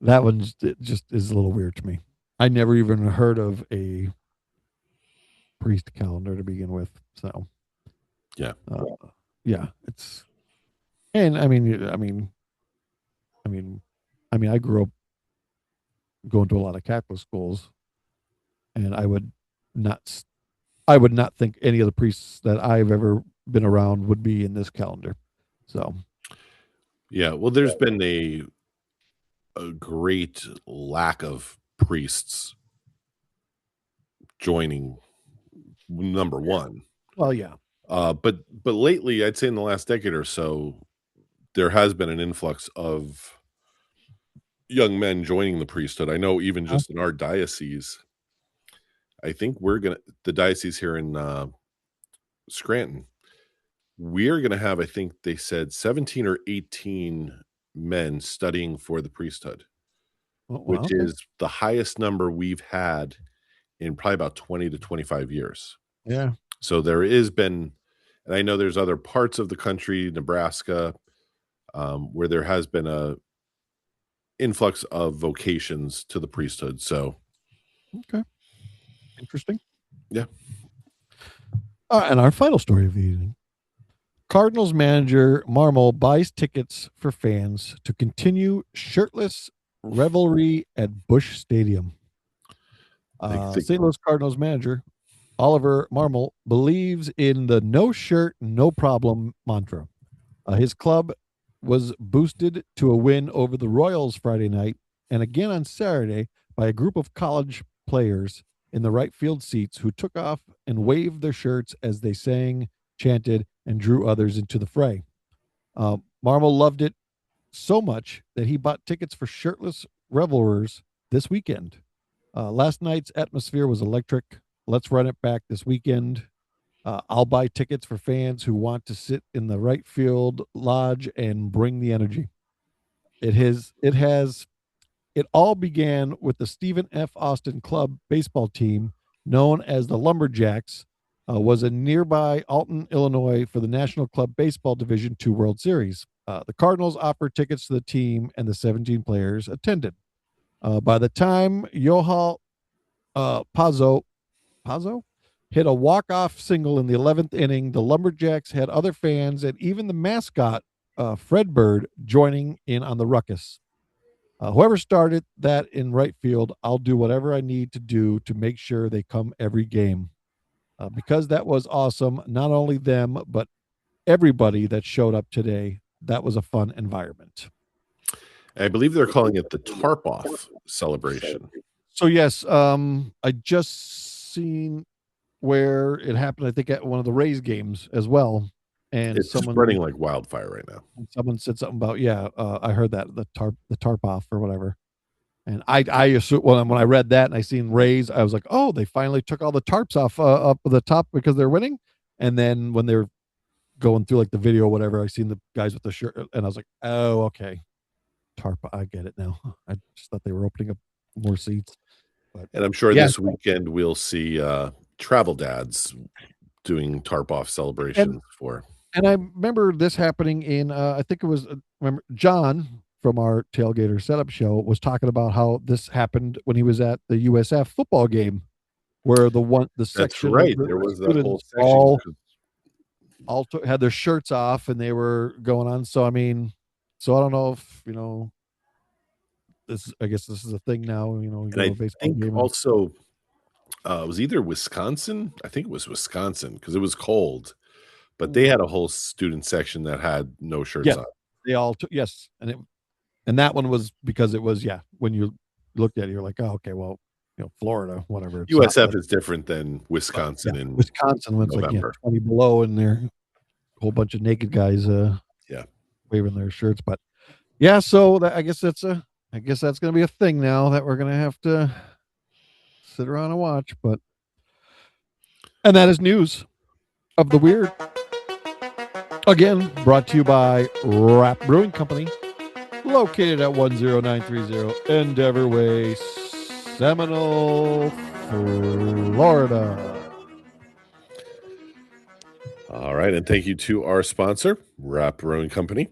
That one just is a little weird to me. I never even heard of a priest calendar to begin with. So Yeah, yeah, it's And I grew up going to a lot of Catholic schools, and not, I would not think any of the priests that I've ever been around would be in this calendar. So, Yeah, well, there's been a great lack of priests joining, number one. well, yeah. But lately, I'd say in the last decade or so, there has been an influx of young men joining the priesthood. I know even just in our diocese, I think the diocese here in Scranton, we're gonna have, I think they said 17 or 18 men studying for the priesthood, Oh, well, which okay. is the highest number we've had in probably about 20 to 25 years. Yeah. So there is been, and I know there's other parts of the country, Nebraska, where there has been a influx of vocations to the priesthood. So Okay. Interesting. yeah, And our final story of the evening. Cardinals manager Marmol buys tickets for fans to continue shirtless revelry at Busch Stadium. I think St. Louis Cardinals manager Oliver Marmol believes in the no shirt, no problem mantra. His club was boosted to a win over the Royals Friday night and again on Saturday by a group of college players in the right field seats who took off and waved their shirts as they sang, chanted, and drew others into the fray. Marmol loved it so much that he bought tickets for shirtless revelers this weekend. Last night's atmosphere was electric. Let's run it back this weekend. I'll buy tickets for fans who want to sit in the right field lodge and bring the energy. It all began with the Stephen F. Austin Club baseball team, known as the Lumberjacks, was in nearby Alton, Illinois, for the National Club Baseball Division II World Series. The Cardinals offered tickets to the team, and the 17 players attended. By the time Yohal Pazzo hit a walk-off single in the 11th inning, the Lumberjacks had other fans and even the mascot, Fred Bird, joining in on the ruckus. Whoever started that in right field, I'll do whatever I need to do to make sure they come every game. Because that was awesome. Not only them, but everybody that showed up today. That was a fun environment. I believe they're calling it the tarp off celebration. So yes, I just seen where it happened. I think at one of the Rays games as well, and It's spreading like wildfire right now. someone said something about I heard that the tarp off or whatever. And I assume when I read that and I seen Rays, I was like, oh, they finally took all the tarps off up at the top because they're winning. And then when they're going through like the video or whatever, I seen the guys with the shirt, and I was like, oh, okay, tarp. I get it now. I just thought they were opening up more seats, but And I'm sure yeah. this weekend we'll see travel dads doing tarp off And celebrations for. and I remember this happening in I think it was remember John from our tailgater setup show was talking about how this happened when he was at the USF football game where the That's section of right. the There was that whole students section. all had their shirts off and they were going on. So I mean, so I don't know if this. I guess this is a thing now. You And go to I a baseball think game and also it was either Wisconsin. I think it was Wisconsin because it was cold, but they had a whole student section that had no shirts yeah, on. they all took yes, and that one was because it was when you looked at it, you're like, oh, okay, well, Florida, whatever, it's hot, USF is different than but yeah, Wisconsin in Wisconsin when it's like November. 20 below and there a whole bunch of naked guys Yeah. waving their shirts, but yeah, so I guess that's gonna be a thing now that we're gonna have to sit around and watch, and that is news of the weird. Again, brought to you by Rap Brewing Company, located at 10930 Endeavor Way, Seminole, Florida. All right. And thank you to our sponsor, Rap Brewing Company.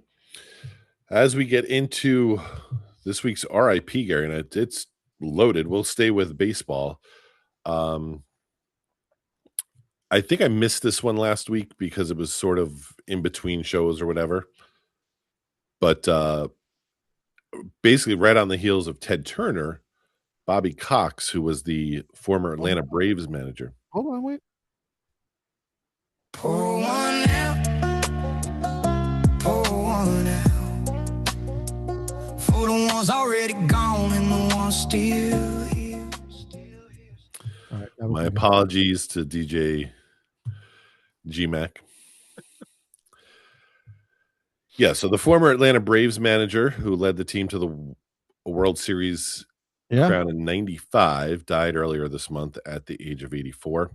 As we get into this week's RIP, Gary, and it's loaded. We'll stay with baseball. I think I missed this one last week because it was sort of in between shows or whatever. But basically, right on the heels of Ted Turner, Bobby Cox, who was the former Atlanta Braves manager. Hold on, wait. Pour one out. Pour one out. For the ones already gone and the ones still here. All right, My apologies to DJ G-Mac. Yeah, so the former Atlanta Braves manager who led the team to the World Series crown in 95 died earlier this month at the age of 84.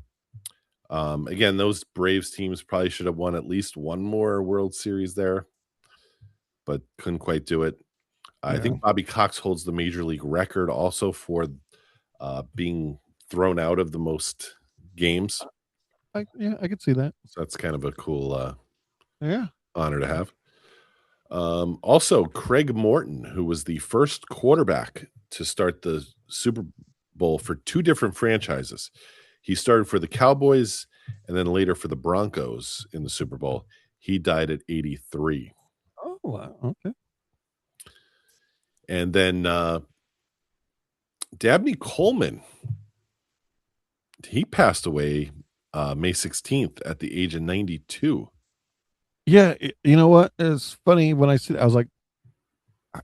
Again, those Braves teams probably should have won at least one more World Series there, but couldn't quite do it. I think Bobby Cox holds the major league record also for being thrown out of the most games. I could see that. So that's kind of a cool honor to have. Also, Craig Morton, who was the first quarterback to start the Super Bowl for two different franchises. He started for the Cowboys and then later for the Broncos in the Super Bowl. He died at 83. Oh, wow. Okay. And then Dabney Coleman, he passed away May 16th at the age of 92. Yeah, you know what? It's funny when I see it, I was like,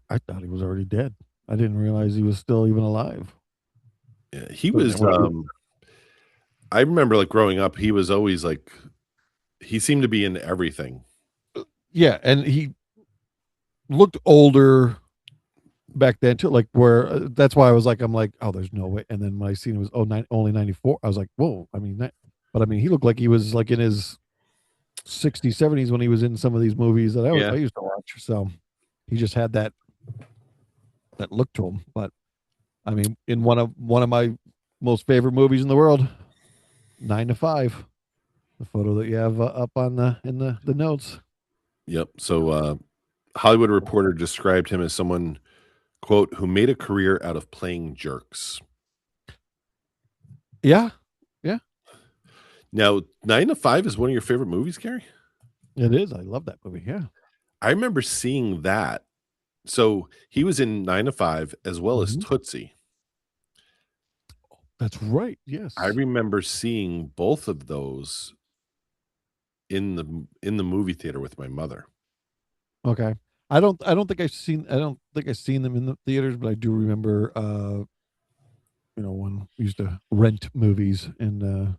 I thought he was already dead. I didn't realize he was still even alive. Yeah, he was. I remember like growing up, he was always like, he seemed to be in everything. Yeah, and he looked older back then too. Like where that's why I was like, I'm like, oh, there's no way. And then when I seen it was only 94, I was like, whoa. I mean but I mean, he looked like he was like in his 60s, 70s when he was in some of these movies that I used to watch. So he just had that look to him. But I mean, in one of my most favorite movies in the world, 9 to 5, the photo that you have up on in the notes. Yep. So Hollywood Reporter described him as someone, quote, who made a career out of playing jerks. Yeah. Now, 9 to 5 is one of your favorite movies, Gary? It is. I love that movie. Yeah. I remember seeing that. So he was in 9 to 5 as well as Tootsie. That's right. Yes. I remember seeing both of those in the movie theater with my mother. Okay. I don't think I've seen them in the theaters, but I do remember when we used to rent movies and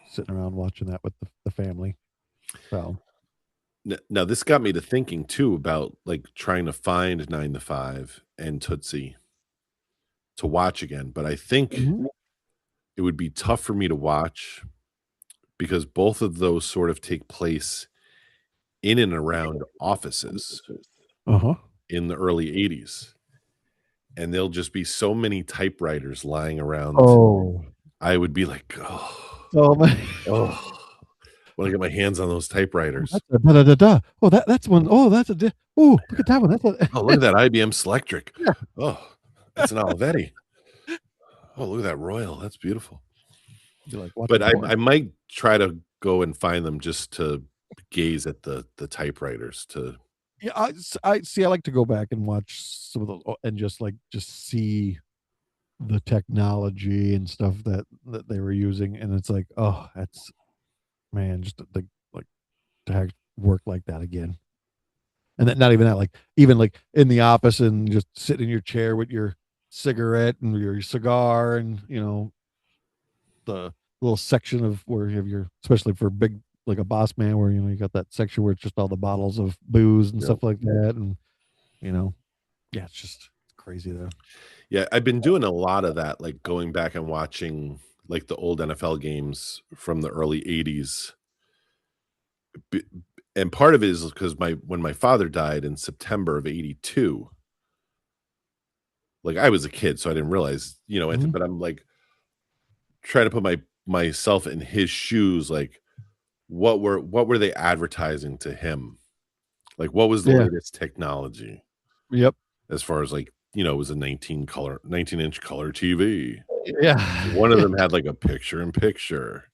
sitting around watching that with the family. So now this got me to thinking too about like trying to find 9 to 5 and Tootsie to watch again, but I think it would be tough for me to watch because both of those sort of take place in and around offices in the early 80s. And there'll just be so many typewriters lying around. Oh, I would be like, I want to get my hands on those typewriters. Oh, that's one. Oh, that's look at that one. That's look at that IBM Selectric. Yeah. Oh, that's an Olivetti. Oh, look at that Royal. That's beautiful. But I might try to go and find them just to gaze at the typewriters. I see. I like to go back and watch some of those and just see the technology and stuff that they were using, and it's like, oh, that's just to have work like that again. And that, not even that, even in the office and just sit in your chair with your cigarette and your cigar and the little section of where you have especially for big, like a boss man, where you got that section where it's just all the bottles of booze and stuff like that, and it's just crazy though. Yeah, I've been doing a lot of that, like going back and watching like the old NFL games from the early 80s. And part of it is because when my father died in September of 82, like I was a kid, so I didn't realize, but I'm like trying to put myself in his shoes, like what were they advertising to him? Like what was the latest technology? Yep. As far as like, it was a 19-inch color TV. Yeah. One of them had like a picture-in-picture.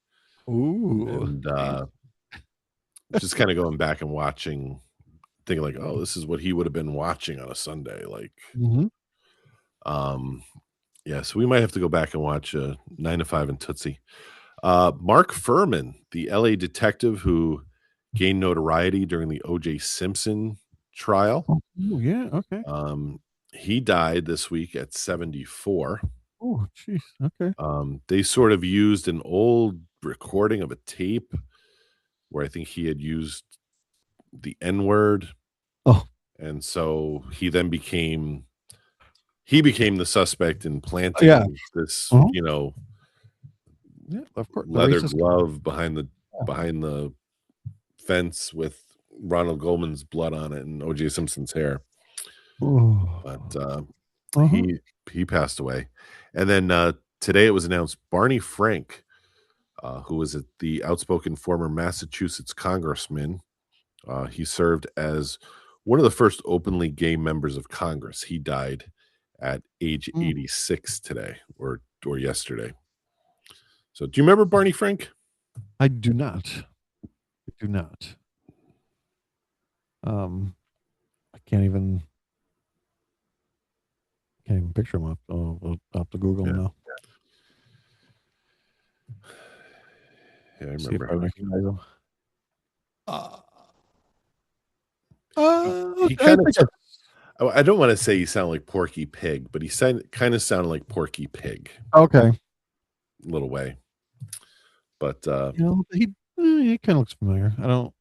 Ooh. And just kind of going back and watching thinking like, oh, this is what he would have been watching on a Sunday. Like, yeah, so we might have to go back and watch 9 to 5 and Tootsie. Mark Furman, the LA detective who gained notoriety during the O.J. Simpson trial. Oh, yeah, okay. He died this week at 74. Oh, jeez. Okay. They sort of used an old recording of a tape where I think he had used the N-word. Oh, and so he then became the suspect in planting this, yeah, of course, leather glove behind the fence with Ronald Goldman's blood on it and O.J. Simpson's hair. But he passed away. And then today it was announced Barney Frank, who was the outspoken former Massachusetts congressman. He served as one of the first openly gay members of Congress. He died at age 86 today or yesterday. So do you remember Barney Frank? I do not. I can't even picture him. I'll have to Google him now. Yeah, I remember. See if I recognize him. He kind of. I don't want to say he sounded like Porky Pig, but he kind of sounded like Porky Pig. Okay. A little way. But he kind of looks familiar. I don't.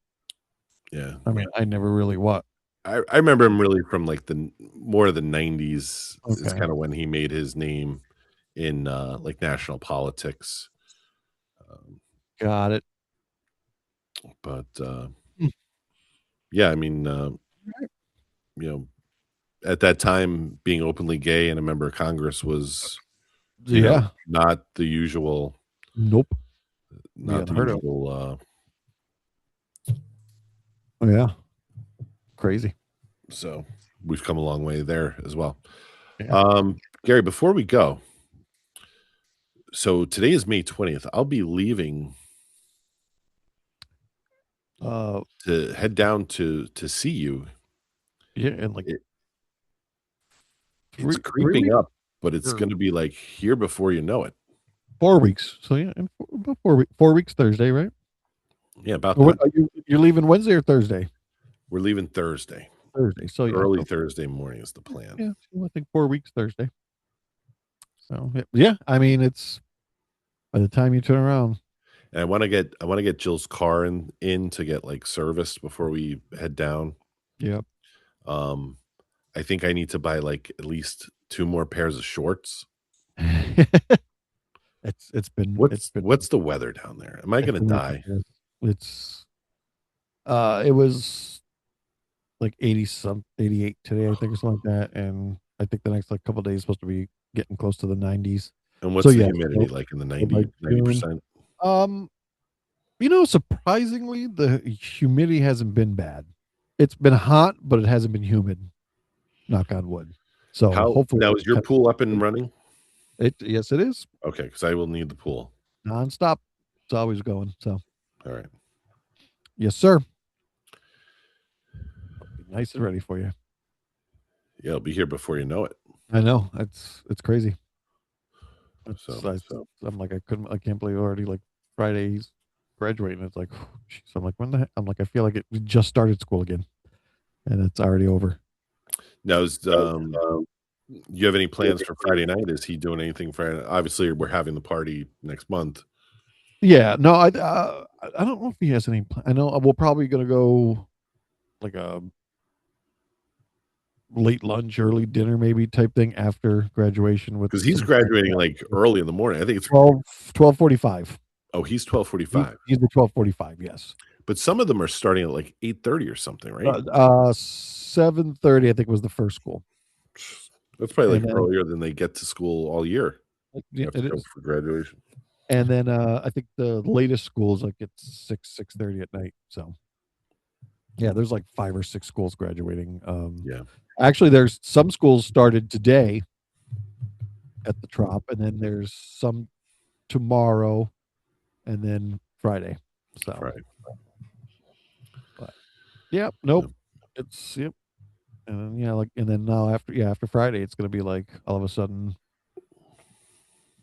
Yeah. I mean, I never really what. I remember him really from like more of the 90s. Okay. It's kind of when he made his name in like national politics. Got it. But yeah, I mean, at that time, being openly gay and a member of Congress was, not the usual. Nope. Not the usual. Yeah. Crazy. So we've come a long way there as well. Yeah. Gary, before we go, so today is May 20th. I'll be leaving to head down to see you. Yeah, and like it's creeping up, but it's going to be like here before you know it. 4 weeks. So yeah, about 4 weeks Thursday, right? Yeah, about that. You're leaving Wednesday or Thursday? We're leaving Thursday. So early Thursday morning is the plan. Yeah, so I think 4 weeks Thursday. So yeah, I mean it's by the time you turn around. And I want to get Jill's car in to get like serviced before we head down. Yep. I think I need to buy like at least 2 more pairs of shorts. It's been what's the weather down there? Am I going to die? It was like 88 today, I think, or something like that. And I think the next like couple of days is supposed to be getting close to the 90s. And what's the humidity like in the 90%? Surprisingly, the humidity hasn't been bad. It's been hot, but it hasn't been humid. Knock on wood. So hopefully now is your pool up and running? Yes, it is. Okay, because I will need the pool. Nonstop. It's always going. So all right. Yes, sir. I'll be nice and ready for you. Yeah, I'll be here before you know it. I know. It's crazy. So I'm like, I can't believe already like Friday he's graduating. It's like, geez. I'm like, when the heck? I'm like, I feel like we just started school again and it's already over. Now, you have any plans for Friday night? Is he doing anything for? Obviously, we're having the party next month. Yeah, no, I don't know if he has any. I know we're probably gonna go like a late lunch, early dinner, maybe type thing after graduation. Because he's graduating like early in the morning. I think it's 12:45. Oh, he's 12:45. He's the 12:45. Yes, but some of them are starting at like 8:30 or something, right? 7:30, I think, was the first school. That's probably like earlier than they get to school all year. Yeah, it is for graduation. And then I think the latest school is like it's 6:30 at night. So yeah, there's like 5 or 6 schools graduating. Yeah, actually, there's some schools started today at the Trop, and then there's some tomorrow, and then Friday. So right. But, yeah, nope. It's yep. And then and then now after Friday, it's gonna be like all of a sudden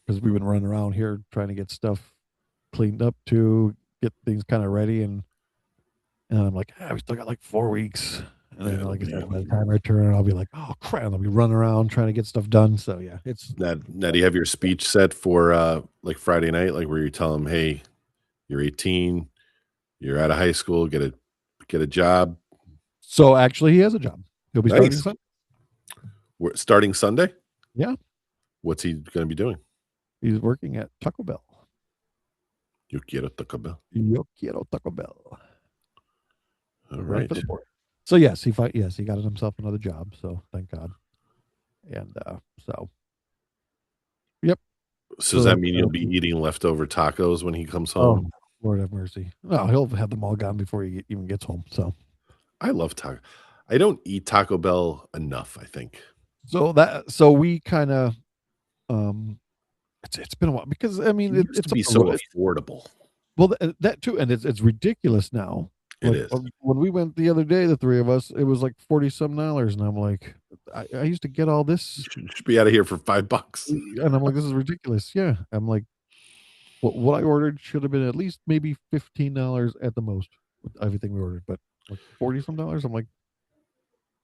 because we've been running around here trying to get stuff cleaned up to get things kind of ready, and I'm like, we still got like 4 weeks. And then, like I said, by the time I return, I'll be like, oh crap! I'll be running around trying to get stuff done. So yeah, it's Now, do you have your speech set for like Friday night, like where you tell them, "Hey, you're 18, you're out of high school, get a job." so actually he has a job. He'll be starting Nice. Sunday. We're starting Sunday. Yeah, What's he going to be doing? he's working at Taco Bell. Yo quiero Taco Bell. Yo quiero Taco Bell. All right. For the board. So yes, he got himself another job. So thank God. And so, yep. So does that mean you'll be eating leftover tacos when he comes home? Oh, Lord have mercy. No, he'll have them all gone before he even gets home. So I love taco. I don't eat Taco Bell enough, I think. So we kind of it's been a while because I mean It used to be so affordable. Well, that too, and it's ridiculous now. It is. When we went the other day, the three of us, it was like $40-some, and I'm like, I used to get all this. Should be out of here for $5, and I'm like, this is ridiculous. Yeah, I'm like, what I ordered should have been at least maybe $15 at the most with everything we ordered, but like $40-some. I'm like,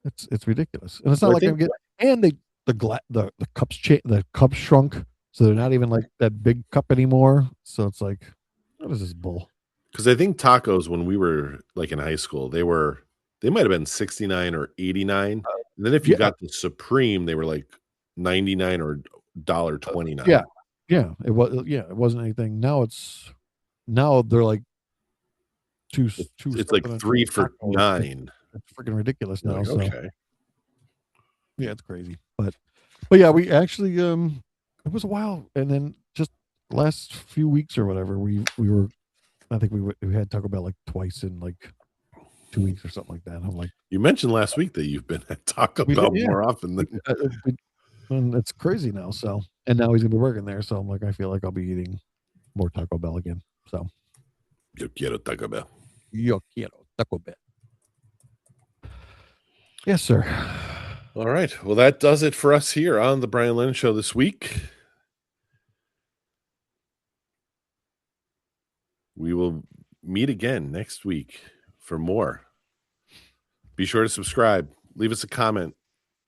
it's ridiculous, and it's not like I'm getting. And the cups shrunk, so they're not even like that big cup anymore. So it's like, what is this bull? Because I think tacos when we were like in high school, they might have been 69 or 89. And then if you got the Supreme, they were like 99 or $1.29. Yeah, it wasn't anything. Now they're like two. It's like 3 for $9. It's freaking ridiculous now. Like, okay. Yeah, it's crazy. But yeah, we actually it was a while, and then just last few weeks or whatever, we were. I think we had Taco Bell like twice in like 2 weeks or something like that. And I'm like, you mentioned last week that you've been at Taco Bell more often than. And it's crazy now. So, and now he's gonna be working there. So I'm like, I feel like I'll be eating more Taco Bell again. So, Yo quiero Taco Bell. Yo quiero Taco Bell. Yes, sir. All right. Well, that does it for us here on the Brian Lennon Show this week. We will meet again next week for more. Be sure to subscribe. Leave us a comment.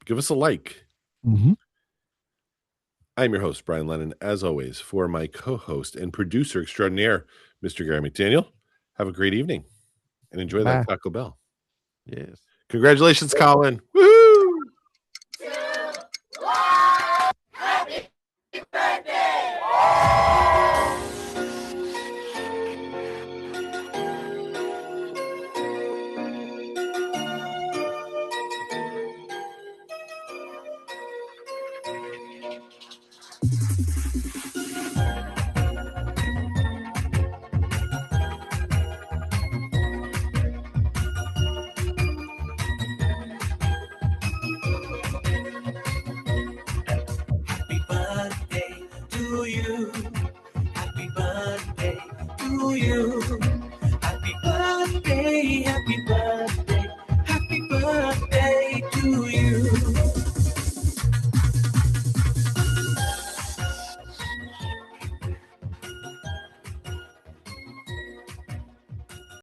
Give us a like. Mm-hmm. I'm your host, Brian Lennon, as always, for my co-host and producer extraordinaire, Mr. Gary McDaniel. Have a great evening and enjoy that Taco Bell. Yes. Congratulations, Colin. Woohoo! Happy birthday! Happy birthday, happy